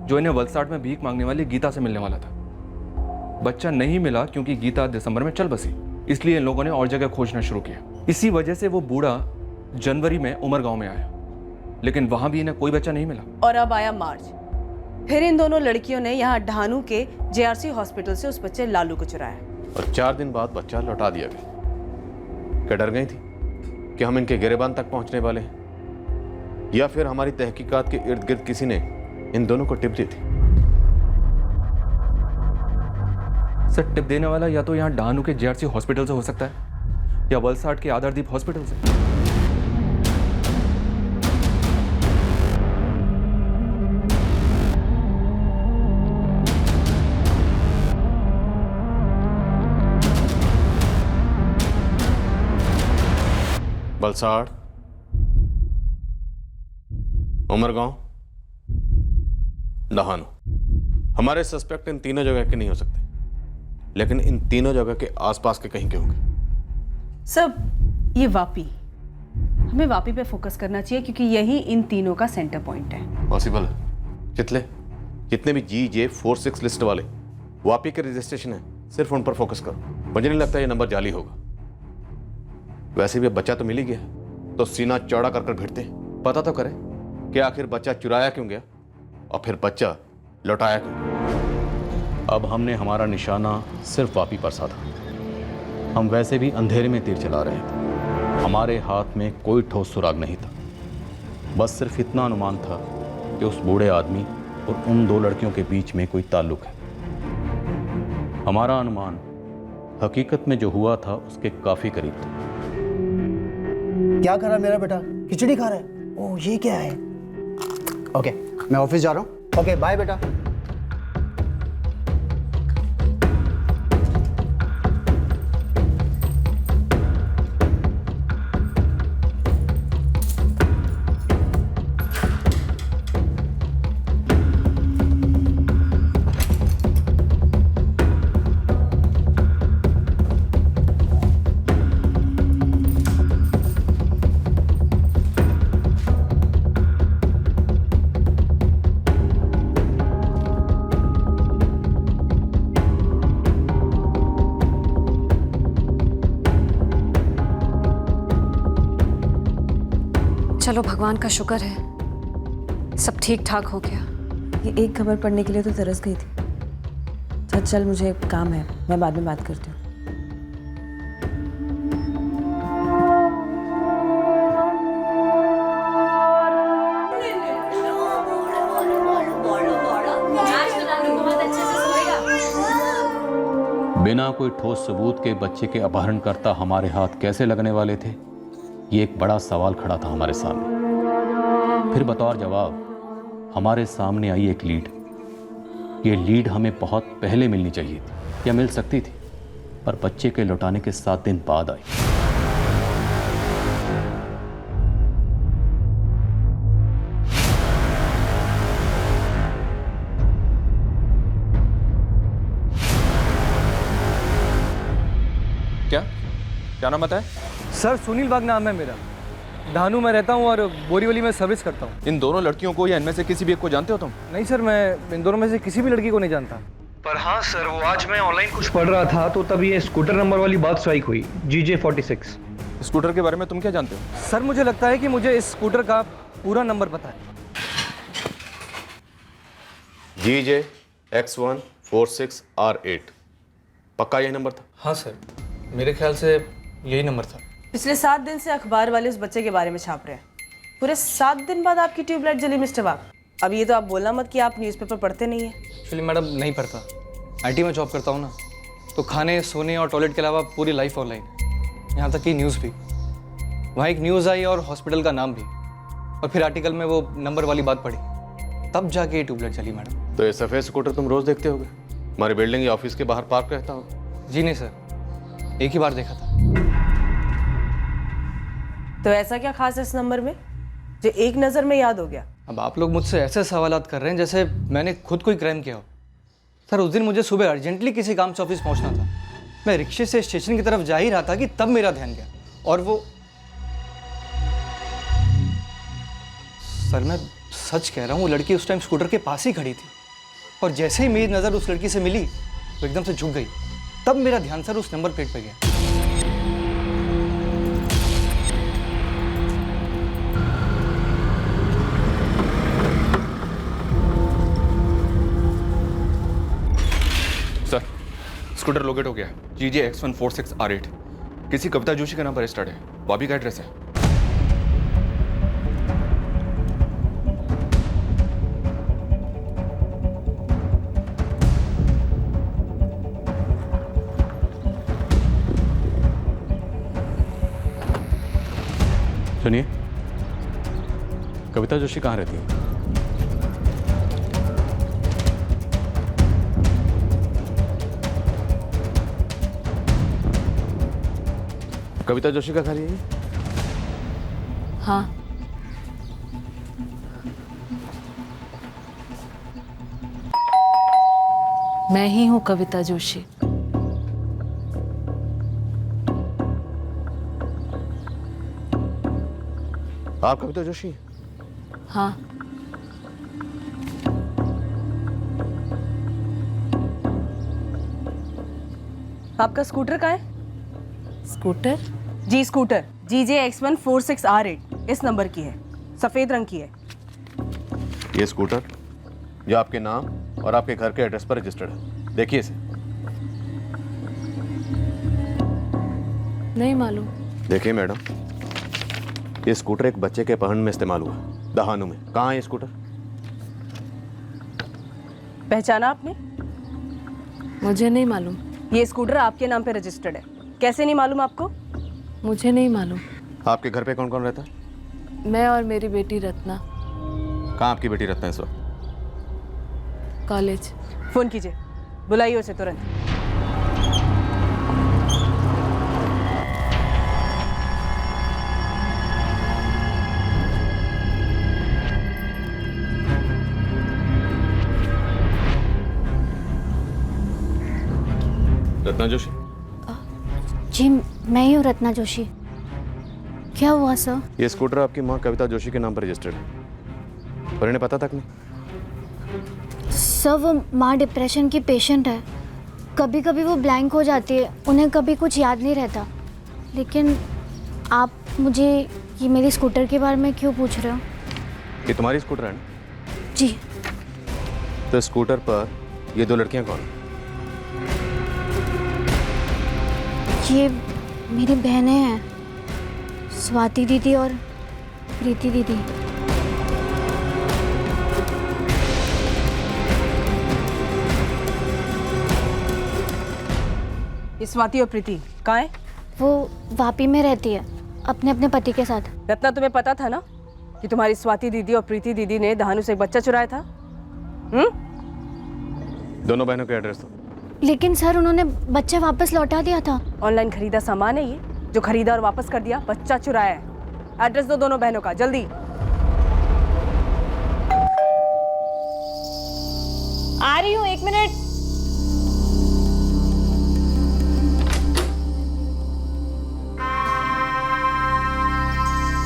जो इन्हें वलसाड में भीख मांगने वाली गीता से मिलने वाला था। बच्चा नहीं मिला क्योंकि गीता दिसंबर में चल बसी, इसलिए इन लोगों ने और जगह खोजना शुरू किया। इसी वजह से वो बूढ़ा जनवरी में उमरगांव में आया, लेकिन वहां भी इन्हें कोई बच्चा नहीं मिला। और अब आया मार्च, फिर इन दोनों लड़कियों ने यहाँ ढानू के जेआरसी हॉस्पिटल से उस बच्चे लालू को चुराया। और 4 दिन बाद बच्चा लौटा दिया गया। क्या डर गई थी कि हम इनके गिरेबान तक पहुंचने वाले हैं, या फिर हमारी तहकीकात के इर्द गिर्द किसी ने इन दोनों को टिप दी थी? सर टिप देने वाला या तो यहाँ ढानू के जेआरसी हॉस्पिटल से हो सकता है या वलसाड के आधारदीप हॉस्पिटल से। वलसाड, उमरगांव, दहानू। हमारे सस्पेक्ट इन तीनों जगह के नहीं हो सकते, लेकिन इन तीनों जगह के आसपास के कहीं के होंगे। सब ये वापी, हमें वापी पे फोकस करना चाहिए क्योंकि यही इन तीनों का सेंटर पॉइंट है। पॉसिबल है। जितने भी GJ46 लिस्ट वाले वापी के रजिस्ट्रेशन है, सिर्फ उन पर फोकस करो। मुझे नहीं लगता ये नंबर जाली होगा। वैसे भी अब बच्चा तो मिल ही गया, तो सीना चौड़ा कर भिड़ते पता तो करें कि आखिर बच्चा चुराया क्यों गया और फिर बच्चा लौटाया क्यों गया। अब हमने हमारा निशाना सिर्फ वापी पर साधा। हम वैसे भी अंधेरे में तीर चला रहे थे, हमारे हाथ में कोई ठोस सुराग नहीं था। बस सिर्फ इतना अनुमान था कि उस बूढ़े आदमी और उन दो लड़कियों के बीच में कोई ताल्लुक है। हमारा अनुमान हकीकत में जो हुआ था उसके काफी करीब था। क्या कर रहा है मेरा बेटा? खिचड़ी खा रहा है? ओह, ये क्या है? ओके, मैं ऑफिस जा रहा हूँ। ओके, बाय बेटा। चलो भगवान का शुक्र है सब ठीक ठाक हो गया। ये एक खबर पढ़ने के लिए तो तरस गई थी। चल मुझे काम है, मैं बाद में बात करती हूँ। बिना कोई ठोस सबूत के बच्चे के अपहरणकर्ता हमारे हाथ कैसे लगने वाले थे, ये एक बड़ा सवाल खड़ा था हमारे सामने। फिर बतौर जवाब हमारे सामने आई एक लीड। ये लीड हमें बहुत पहले मिलनी चाहिए थी या मिल सकती थी, पर बच्चे के लौटाने के 7 दिन बाद आई। क्या नाम बताए? सर सुनील बाग नाम है मेरा। धानू में रहता हूँ और बोरीवली में सर्विस करता हूँ। इन दोनों लड़कियों को या इनमें से किसी भी एक को जानते हो तुम? नहीं सर, मैं इन दोनों में से किसी भी लड़की को नहीं जानता। पर हाँ सर, वो आज मैं ऑनलाइन कुछ पढ़ रहा था तो तब ये स्कूटर नंबर वाली बात स्ट्राइक हुई, GJ46। स्कूटर के बारे में तुम क्या जानते हो? सर मुझे लगता है कि मुझे इस स्कूटर का पूरा नंबर पता है। GJ6146R8। पक्का यही नंबर था? हाँ सर, मेरे ख्याल से यही नंबर था। पिछले 7 दिन से अखबार वाले उस बच्चे के बारे में छाप रहे हैं। पूरे 7 दिन बाद आपकी ट्यूबलाइट जली मिस्टर बाग। अब ये तो आप बोलना मत कि आप न्यूज़पेपर पढ़ते नहीं हैं। एक्चुअली मैडम नहीं पढ़ता, IT में जॉब करता हूँ ना, तो खाने सोने और टॉयलेट के अलावा पूरी लाइफ ऑनलाइन, यहाँ तक कि न्यूज़ भी। वहाँ एक न्यूज़ आई और हॉस्पिटल का नाम भी, और फिर आर्टिकल में वो नंबर वाली बात पढ़ी, तब जाके ये ट्यूबलाइट चली मैडम। तो ये सफ़ेद स्कूटर तुम रोज़ देखते होगे? हमारी बिल्डिंग या ऑफिस के बाहर पार्क रहता होगा? जी नहीं सर, एक ही बार देखा था। तो ऐसा क्या खास है इस नंबर में जो एक नज़र में याद हो गया? अब आप लोग मुझसे ऐसे सवालात कर रहे हैं जैसे मैंने खुद कोई क्राइम किया हो। सर उस दिन मुझे सुबह अर्जेंटली किसी काम से ऑफिस पहुंचना था। मैं रिक्शे से स्टेशन की तरफ जा ही रहा था कि तब मेरा ध्यान गया, और वो सर मैं सच कह रहा हूँ, वो लड़की उस टाइम स्कूटर के पास ही खड़ी थी, और जैसे ही मेरी नज़र उस लड़की से मिली वो एकदम से झुक गई। तब मेरा ध्यान सर उस नंबर प्लेट पे गया। सर स्कूटर लोकेट हो गया है, GJ6146R8। किसी कविता जोशी का नाम पर रजिस्टर्ड है, वापी का एड्रेस है। सुनिए, कविता जोशी कहाँ रहती है? कविता जोशी का घर यही? हाँ। मैं ही हूँ कविता जोशी। आप कविता जोशी? हाँ। आपका स्कूटर कहाँ है? स्कूटर? जी स्कूटर GJ-X146R8 इस नंबर की है, सफेद रंग की है। ये स्कूटर जो आपके नाम और आपके घर के एड्रेस पर रजिस्टर्ड है, देखिए इसे। नहीं मालूम। देखिए मैडम, ये स्कूटर एक बच्चे के अपहरण में इस्तेमाल हुआ, दहानू में। कहाँ है ये स्कूटर? पहचाना आपने? मुझे नहीं मालूम। ये स्कूटर आपके नाम पे रजिस्टर्ड है, कैसे नहीं मालूम आपको? मुझे नहीं मालूम। आपके घर पे कौन कौन रहता है? मैं और मेरी बेटी रत्ना। कहाँ आपकी बेटी रत्ना इस वक्त? कॉलेज। फोन कीजिए, बुलाइए उसे तुरंत। रत्ना जोशी? जी मैं ही हूँ रत्ना जोशी। क्या हुआ सर? ये स्कूटर आपकी माँ कविता जोशी के नाम पर रजिस्टर्ड है, पर इन्हें पता तक नहीं। सर वो माँ डिप्रेशन की पेशेंट है, कभी कभी वो ब्लैंक हो जाती है, उन्हें कभी कुछ याद नहीं रहता। लेकिन आप मुझे ये मेरी स्कूटर के बारे में क्यों पूछ रहे हो? ये तुम्हारी स्कूटर है ना? जी। तो स्कूटर पर ये दो लड़कियां कौन? ये मेरी बहनें हैं, स्वाति दीदी और प्रीति दीदी। ये स्वाति और प्रीति कहाँ है? वो वापी में रहती है अपने अपने पति के साथ। रत्ना तुम्हें पता था ना कि तुम्हारी स्वाति दीदी और प्रीति दीदी ने दहानू से एक बच्चा चुराया था? दोनों बहनों के एड्रेस दो। लेकिन सर उन्होंने बच्चा वापस लौटा दिया था। ऑनलाइन खरीदा सामान है ये, जो खरीदा और वापस कर दिया, बच्चा चुराया है। एड्रेस दो दोनों बहनों का, जल्दी। आ रही हूँ, 1 मिनट।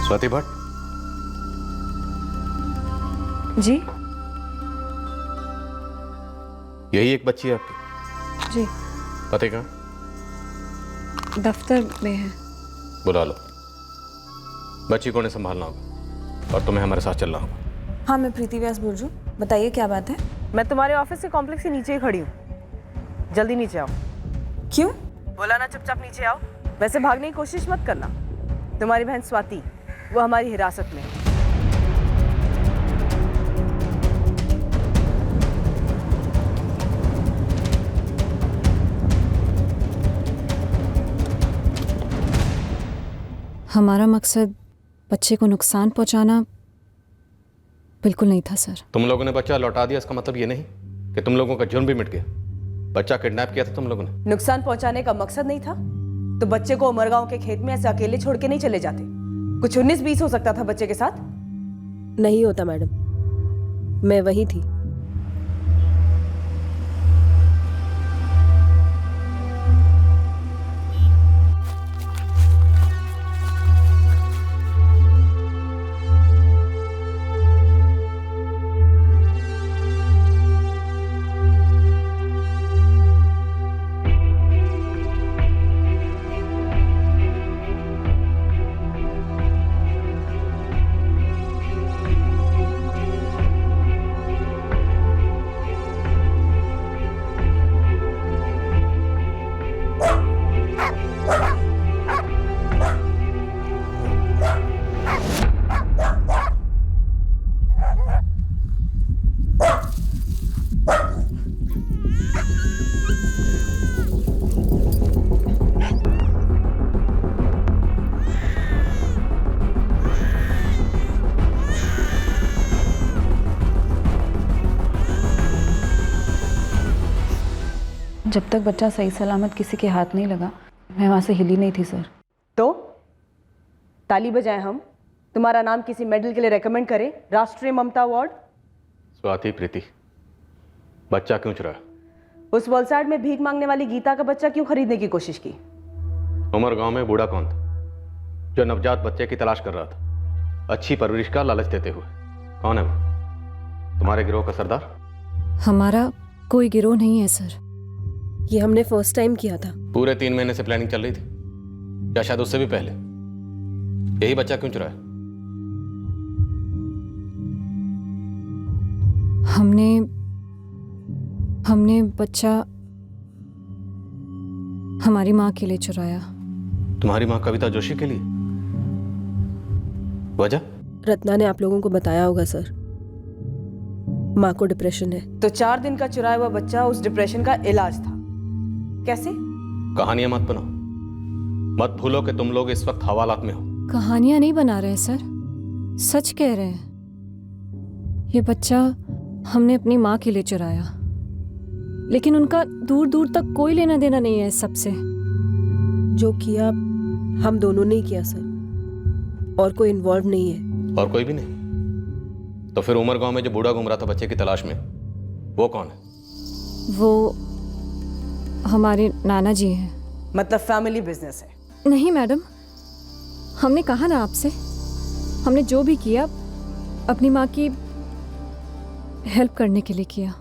स्वाति भट्ट? जी यही एक बच्ची है आपकी? जी। पते कहाँ? दफ्तर में है। बुला लो। बच्ची को ने संभालना होगा और तुम्हें हमारे साथ चलना होगा। हाँ, मैं प्रीति व्यास बोल रही हूँ, बताइए क्या बात है? मैं तुम्हारे ऑफिस के कॉम्प्लेक्स के नीचे ही खड़ी हूँ, जल्दी नीचे आओ। क्यों? बोला ना चुपचाप नीचे आओ। वैसे भागने की कोशिश मत करना, तुम्हारी बहन स्वाति वो हमारी हिरासत में है। हमारा मकसद बच्चे को नुकसान पहुंचाना बिल्कुल नहीं था सर। तुम लोगों ने बच्चा लौटा दिया, इसका मतलब ये नहीं कि तुम लोगों का जुर्म भी मिट गया। बच्चा किडनैप किया था तुम लोगों ने। नुकसान पहुंचाने का मकसद नहीं था तो बच्चे को उमरगांव के खेत में ऐसे अकेले छोड़ के नहीं चले जाते। कुछ 19-20 हो सकता था बच्चे के साथ। नहीं होता मैडम, मैं वहीं थी। जब तक बच्चा सही सलामत किसी के हाथ नहीं लगा, मैं वहाँ से हिली नहीं थी सर। तो ताली बजाएं हम, तुम्हारा नाम किसी मेडल के लिए रेकमेंड करें, राष्ट्रीय ममता अवार्ड। स्वाति, प्रीति, बच्चा क्यों चुराया? उस वलसाड में भीख मांगने वाली गीता का बच्चा क्यों खरीदने की कोशिश की? उमर गांव में बूढ़ा कौन था जो नवजात बच्चे की तलाश कर रहा था, अच्छी परवरिश का लालच देते हुए? कौन है वो? तुम्हारे गिरोह का सरदार? हमारा कोई गिरोह नहीं है सर। ये हमने फर्स्ट टाइम किया था। पूरे 3 महीने से प्लानिंग चल रही थी, या शायद उससे भी पहले? यही बच्चा क्यों चुराया? हमने बच्चा हमारी माँ के लिए चुराया। तुम्हारी माँ कविता जोशी के लिए? वजह? रत्ना ने आप लोगों को बताया होगा सर, माँ को डिप्रेशन है। तो 4 दिन का चुराया हुआ बच्चा उस डिप्रेशन का इलाज था। कैसे? कहानियां मत बनाओ, मत भूलो कि तुम लोग इस वक्त हवालात में हो। कहानियां नहीं बना रहे सर, सच कह रहे हैं। ये बच्चा हमने अपनी माँ के लिए चुराया, लेकिन उनका दूर दूर तक कोई लेना देना नहीं है इस सबसे। जो किया हम दोनों ने ही किया सर, और कोई इन्वॉल्व नहीं है। और कोई भी नहीं? तो फिर उमर गांव में जो बूढ़ा घूम रहा था बच्चे की तलाश में, वो कौन है? वो हमारे नाना जी हैं। मतलब फैमिली बिजनेस है? नहीं मैडम, हमने कहा ना आपसे, हमने जो भी किया अपनी माँ की हेल्प करने के लिए किया।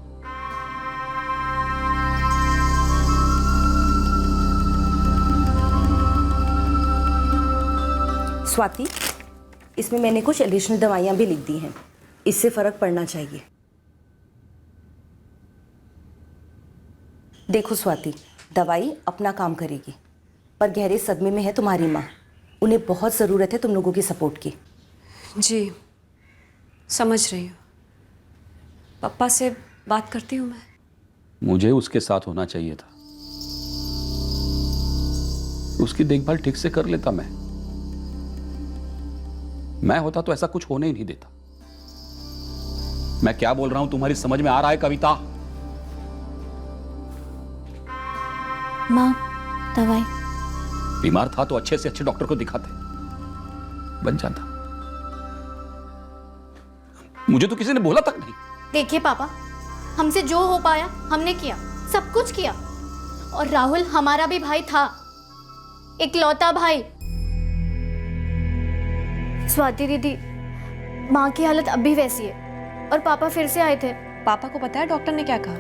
स्वाति, इसमें मैंने कुछ एडिशनल दवाइयाँ भी लिख दी हैं, इससे फर्क पड़ना चाहिए। देखो स्वाति, दवाई अपना काम करेगी, पर गहरे सदमे में है तुम्हारी माँ। उन्हें बहुत ज़रूरत है तुम लोगों की सपोर्ट की। जी समझ रही हूँ, पापा से बात करती हूँ मैं। मुझे उसके साथ होना चाहिए था, उसकी देखभाल ठीक से कर लेता। मैं होता तो ऐसा कुछ होने ही नहीं देता। मैं क्या बोल रहा हूं तुम्हारी समझ में आ रहा है कविता? माँ, दवाई। बीमार था तो अच्छे से अच्छे डॉक्टर को दिखाते, बन जाता। मुझे तो किसी ने बोला तक नहीं। देखिए पापा, हमसे जो हो पाया हमने किया, सब कुछ किया। और राहुल हमारा भी भाई था, इकलौता भाई। स्वाति दीदी, माँ की हालत अब भी वैसी है और पापा फिर से आए थे। पापा को पता है डॉक्टर ने क्या कहा?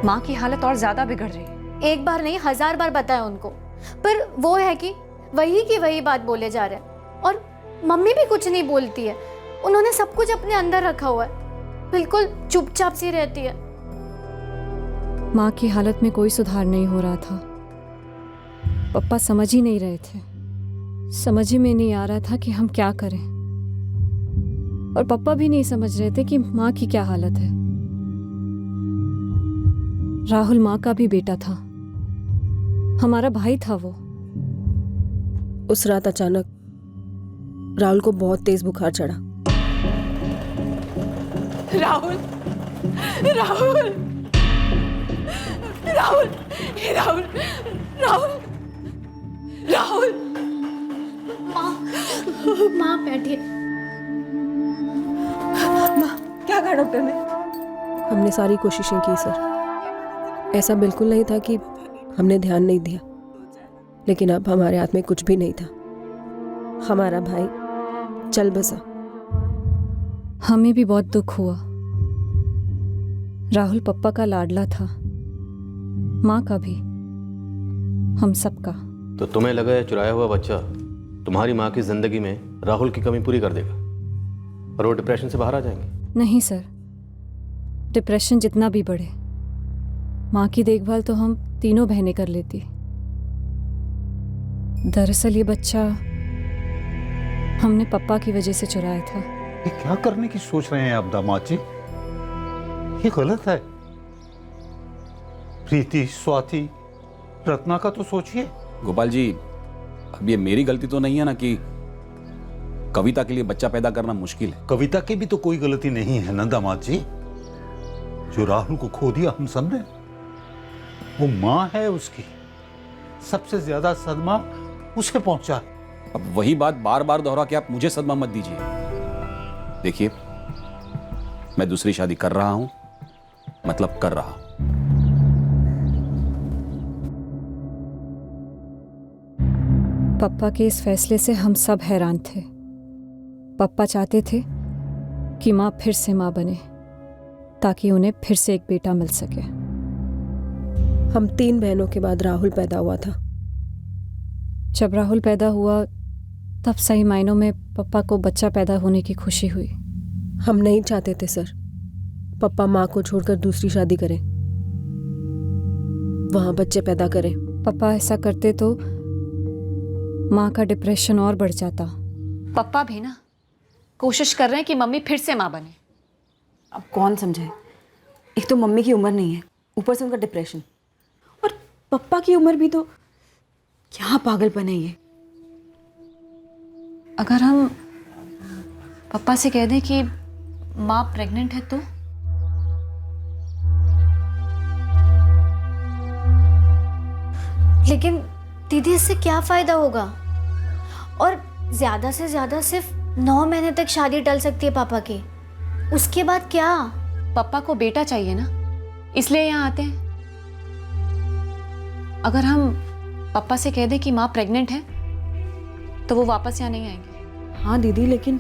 माँ की हालत और ज्यादा बिगड़ रही है। एक बार नहीं 1000 बार बताया उनको, पर वो है कि वही की वही बात बोले जा रहे हैं। और मम्मी भी कुछ नहीं बोलती है, उन्होंने सब कुछ अपने अंदर रखा हुआ है, बिल्कुल चुपचाप सी रहती है। माँ की हालत में कोई सुधार नहीं हो रहा था। पापा समझ ही नहीं रहे थे, समझ ही में नहीं आ रहा था कि हम क्या करें। और पापा भी नहीं समझ रहे थे कि माँ की क्या हालत है। राहुल माँ का भी बेटा था, हमारा भाई था वो। उस रात अचानक राहुल को बहुत तेज बुखार चढ़ा। राहुल, राहुल, राहुल, राहुल, राहुल, राहुल। माँ बैठिए। माँ, क्या कहा डॉक्टर ने? हमने सारी कोशिशें की सर, ऐसा बिल्कुल नहीं था कि हमने ध्यान नहीं दिया, लेकिन अब हमारे हाथ में कुछ भी नहीं था। हमारा भाई चल बसा। हमें भी बहुत दुख हुआ। राहुल पप्पा का लाडला था, माँ का भी, हम सबका। तो तुम्हें लगा है चुराया हुआ बच्चा तुम्हारी माँ की जिंदगी में राहुल की कमी पूरी कर देगा और वो डिप्रेशन से बाहर आ जाएंगे? नहीं सर, डिप्रेशन जितना भी बढ़े, माँ की देखभाल तो हम तीनों बहनें कर लेती। दरअसल ये बच्चा हमने पप्पा की वजह से चुराया था। ये क्या करने की सोच रहे हैं आप दामाद जी? ये गलत है। प्रीति, स्वाति, रत्ना का तो सोचिए। गोपाल जी, अब ये मेरी गलती तो नहीं है ना कि कविता के लिए बच्चा पैदा करना मुश्किल है। कविता की भी तो कोई गलती नहीं है ना दामाद जी। जो राहुल को खो दिया हम सब ने, वो माँ है उसकी, सबसे ज्यादा सदमा उसे पहुंचा। अब वही बात बार बार दोहरा के आप मुझे सदमा मत दीजिए। देखिए, मैं दूसरी शादी कर रहा हूं, मतलब कर रहा हूं। पापा के इस फैसले से हम सब हैरान थे। पापा चाहते थे कि माँ फिर से माँ बने ताकि उन्हें फिर से एक बेटा मिल सके। हम 3 बहनों के बाद राहुल पैदा हुआ था। जब राहुल पैदा हुआ तब सही मायनों में पापा को बच्चा पैदा होने की खुशी हुई। हम नहीं चाहते थे सर पापा माँ को छोड़कर दूसरी शादी करें, वहां बच्चे पैदा करें। पापा ऐसा करते तो माँ का डिप्रेशन और बढ़ जाता। पापा भी ना कोशिश कर रहे हैं कि मम्मी फिर से माँ बने। अब कौन समझे, एक तो मम्मी की उम्र नहीं है, ऊपर से उनका डिप्रेशन, और पप्पा की उम्र भी तो, क्या पागलपन है ये। अगर हम पापा से कह दें कि माँ प्रेग्नेंट है तो? लेकिन दीदी इससे क्या फायदा होगा? और ज्यादा से ज्यादा सिर्फ 9 महीने तक शादी टल सकती है पापा की, उसके बाद क्या? पापा को बेटा चाहिए ना, इसलिए यहाँ आते हैं। अगर हम पापा से कह दें कि माँ प्रेग्नेंट है तो वो वापस यहाँ नहीं आएंगे। हाँ दीदी, लेकिन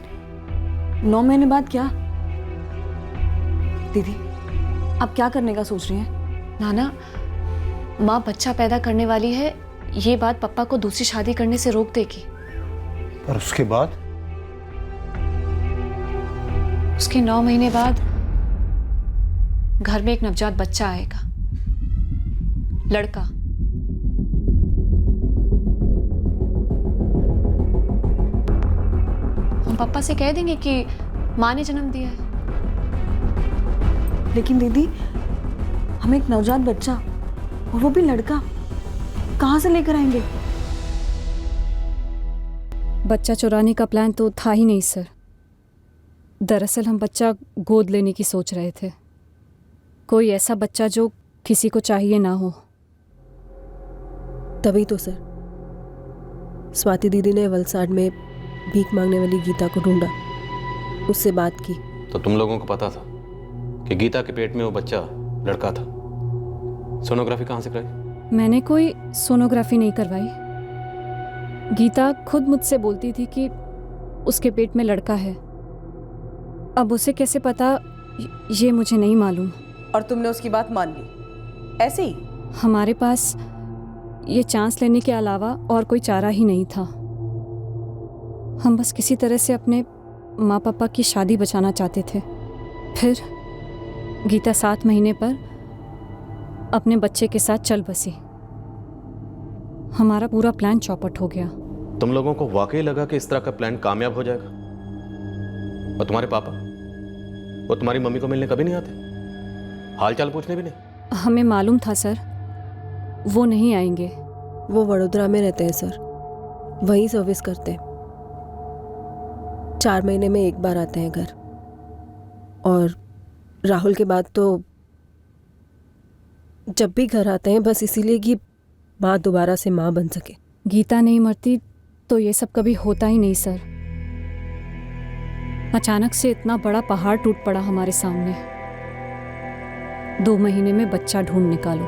9 महीने बाद क्या? दीदी आप क्या करने का सोच रही हैं? नाना, माँ बच्चा पैदा करने वाली है, ये बात पापा को दूसरी शादी करने से रोक देगी। और उसके बाद? उसके 9 महीने बाद घर में एक नवजात बच्चा आएगा, लड़का। हम पापा से कह देंगे कि माँ ने जन्म दिया है। लेकिन दीदी हम एक नवजात बच्चा, और वो भी लड़का, कहाँ से लेकर आएंगे? बच्चा चुराने का प्लान तो था ही नहीं सर। दरअसल हम बच्चा गोद लेने की सोच रहे थे, कोई ऐसा बच्चा जो किसी को चाहिए ना हो। तभी तो सर स्वाति दीदी ने वलसाड में भीख मांगने वाली गीता को ढूंढा, उससे बात की। तो तुम लोगों को पता था कि गीता के पेट में वो बच्चा लड़का था। सोनोग्राफी कहाँ से कराई? मैंने कोई सोनोग्राफी नहीं करवाई। गीता खुद मुझसे बोलती थी कि उसके पेट में लड़का है। अब उसे कैसे पता ये मुझे नहीं मालूम। और तुमने उसकी बात मान ली ऐसे ही? हमारे पास ये चांस लेने के अलावा और कोई चारा ही नहीं था। हम बस किसी तरह से अपने माँ पापा की शादी बचाना चाहते थे। फिर गीता 7 महीने पर अपने बच्चे के साथ चल बसी। हमारा पूरा प्लान चौपट हो गया। तुम लोगों को वाकई लगा कि इस तरह का प्लान कामयाब हो जाएगा? और तुम्हारे पापा, वो तुम्हारी मम्मी को मिलने कभी नहीं आते? हालचाल पूछने भी नहीं? हमें मालूम था सर वो नहीं आएंगे। वो वडोदरा में रहते हैं सर, वहीं सर्विस करते हैं। 4 महीने में एक बार आते हैं घर। और राहुल के बाद तो जब भी घर आते हैं बस इसीलिए कि माँ दोबारा से माँ बन सके। गीता नहीं मरती तो ये सब कभी होता ही नहीं सर। अचानक से इतना बड़ा पहाड़ टूट पड़ा हमारे सामने। 2 महीने में बच्चा ढूंढ निकालो,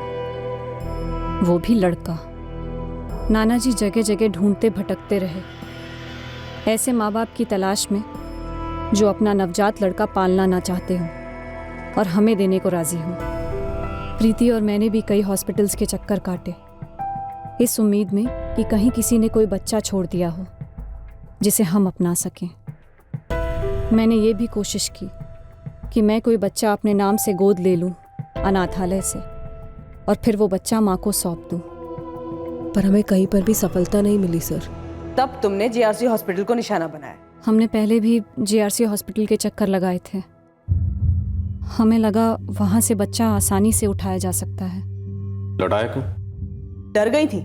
वो भी लड़का। नाना जी जगह जगह ढूंढते भटकते रहे, ऐसे माँ बाप की तलाश में जो अपना नवजात लड़का पालना ना चाहते हों और हमें देने को राजी हों। प्रीति और मैंने भी कई हॉस्पिटल्स के चक्कर काटे, इस उम्मीद में कि कहीं किसी ने कोई बच्चा छोड़ दिया हो जिसे हम अपना सकें। मैंने ये भी कोशिश की कि मैं कोई बच्चा अपने नाम से गोद ले लूं अनाथालय से और फिर वो बच्चा माँ को सौंप दूं। पर हमें कहीं पर भी सफलता नहीं मिली सर। तब तुमने जेआरसी हॉस्पिटल को निशाना बनाया? हमने पहले भी जेआरसी हॉस्पिटल के चक्कर लगाए थे। हमें लगा वहां से बच्चा आसानी से उठाया जा सकता है। लौटाया क्यों? डर गई थी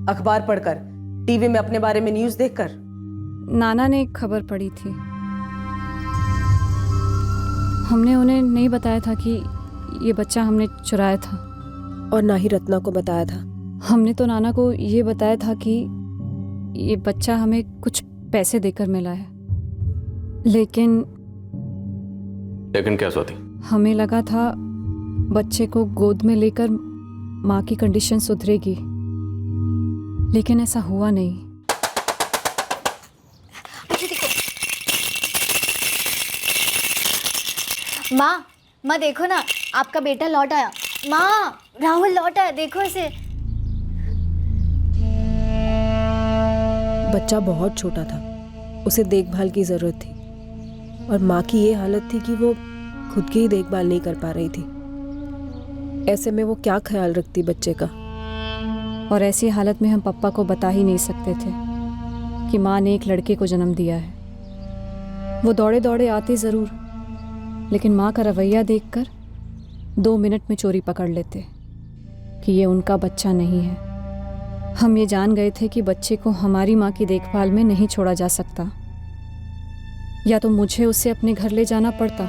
अखबार पढ़कर, टीवी में अपने बारे में न्यूज़ देखकर? नाना ने एक खबर पढ़ी थी। हमने उन्हें नहीं बताया था कि ये बच्चा हमने चुराया था, और ना ही रत्ना को बताया था। हमने तो नाना को ये बताया था कि ये बच्चा हमें कुछ पैसे देकर मिला है। लेकिन क्या स्वाति? हमें लगा था बच्चे को गोद में लेकर माँ की कंडीशन सुधरेगी। लेकिन ऐसा हुआ नहीं। माँ, माँ देखो ना, आपका बेटा लौट आया। माँ, राहुल लौट आया, देखो इसे। बच्चा बहुत छोटा था, उसे देखभाल की ज़रूरत थी और माँ की ये हालत थी कि वो खुद की ही देखभाल नहीं कर पा रही थी। ऐसे में वो क्या ख्याल रखती बच्चे का। और ऐसी हालत में हम पप्पा को बता ही नहीं सकते थे कि माँ ने एक लड़के को जन्म दिया है। वो दौड़े दौड़े आते ज़रूर, लेकिन माँ का रवैया देखकर 2 मिनट में चोरी पकड़ लेते कि ये उनका बच्चा नहीं है। हम ये जान गए थे कि बच्चे को हमारी माँ की देखभाल में नहीं छोड़ा जा सकता। या तो मुझे उसे अपने घर ले जाना पड़ता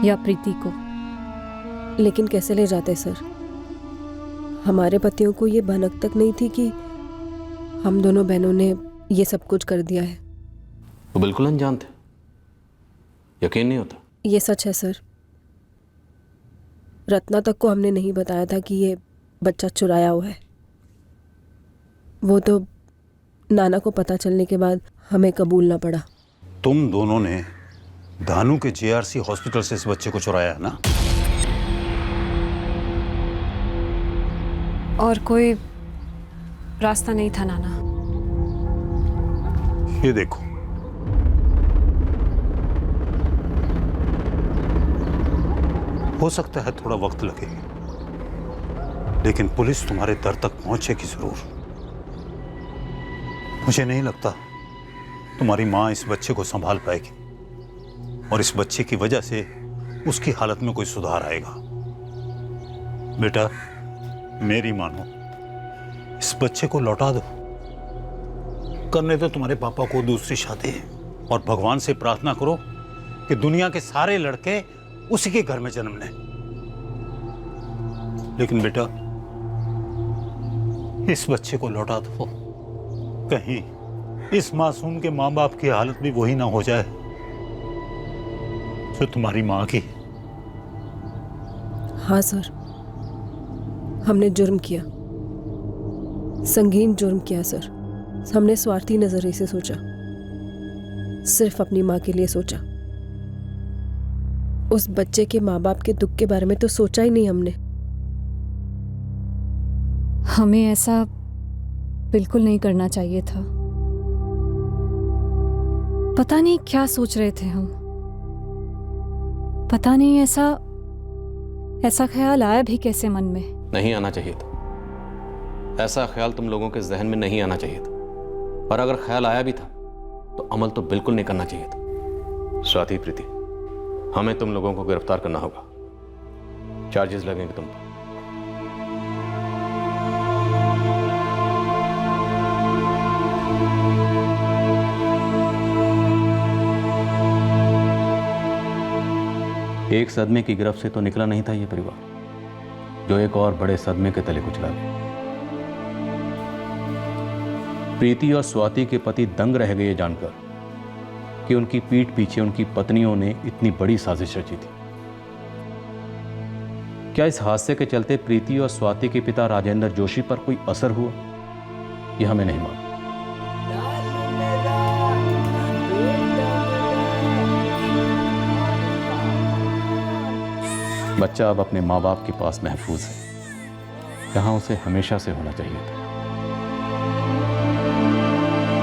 या प्रीति को। लेकिन कैसे ले जाते सर? हमारे पतियों को ये भनक तक नहीं थी कि हम दोनों बहनों ने ये सब कुछ कर दिया है। वो बिल्कुल अनजान थे, यकीन नहीं होता। ये सच है सर। रत्ना तक को हमने नहीं बताया था कि ये बच्चा चुराया हुआ है। वो तो नाना को पता चलने के बाद हमें कबूलना पड़ा। तुम दोनों ने धानु के जेआरसी हॉस्पिटल से इस बच्चे को चुराया है ना? और कोई रास्ता नहीं था नाना। ये देखो, हो सकता है थोड़ा वक्त लगे, लेकिन पुलिस तुम्हारे दर तक पहुंचेगी जरूर। मुझे नहीं लगता तुम्हारी मां इस बच्चे को संभाल पाएगी और इस बच्चे की वजह से उसकी हालत में कोई सुधार आएगा। बेटा, मेरी मानो, इस बच्चे को लौटा दो। करने दो तुम्हारे पापा को दूसरी शादी और भगवान से प्रार्थना करो कि दुनिया के सारे लड़के उसी के घर में जन्म लें। लेकिन बेटा, इस बच्चे को लौटा दो। कहीं इस मासूम के मां बाप की हालत भी वही ना हो जाए जो तुम्हारी मां की। हाँ सर, हमने जुर्म किया, संगीन जुर्म किया सर। हमने स्वार्थी नजरिए से सोचा, सिर्फ अपनी माँ के लिए सोचा। उस बच्चे के माँ बाप के दुख के बारे में तो सोचा ही नहीं हमने। हमें ऐसा बिल्कुल नहीं करना चाहिए था। पता नहीं क्या सोच रहे थे हम। पता नहीं ऐसा ख्याल आया भी कैसे मन में। नहीं आना चाहिए था। ऐसा ख्याल तुम लोगों के जहन में नहीं आना चाहिए था। और अगर ख्याल आया भी था तो अमल तो बिल्कुल नहीं करना चाहिए था। स्वाति, प्रीति, हमें तुम लोगों को गिरफ्तार करना होगा। चार्जेस लगेंगे तुम पर। एक सदमे की गिरफ्त से तो निकला नहीं था ये परिवार, जो एक और बड़े सदमे के तले कुचला गया। प्रीति और स्वाति के पति दंग रह गए जानकर कि उनकी पीठ पीछे उनकी पत्नियों ने इतनी बड़ी साजिश रची थी। क्या इस हादसे के चलते प्रीति और स्वाति के पिता राजेंद्र जोशी पर कोई असर हुआ, यह हमें नहीं मालूम। बच्चा अब अपने माँ बाप के पास महफूज है, जहां उसे हमेशा से होना चाहिए था।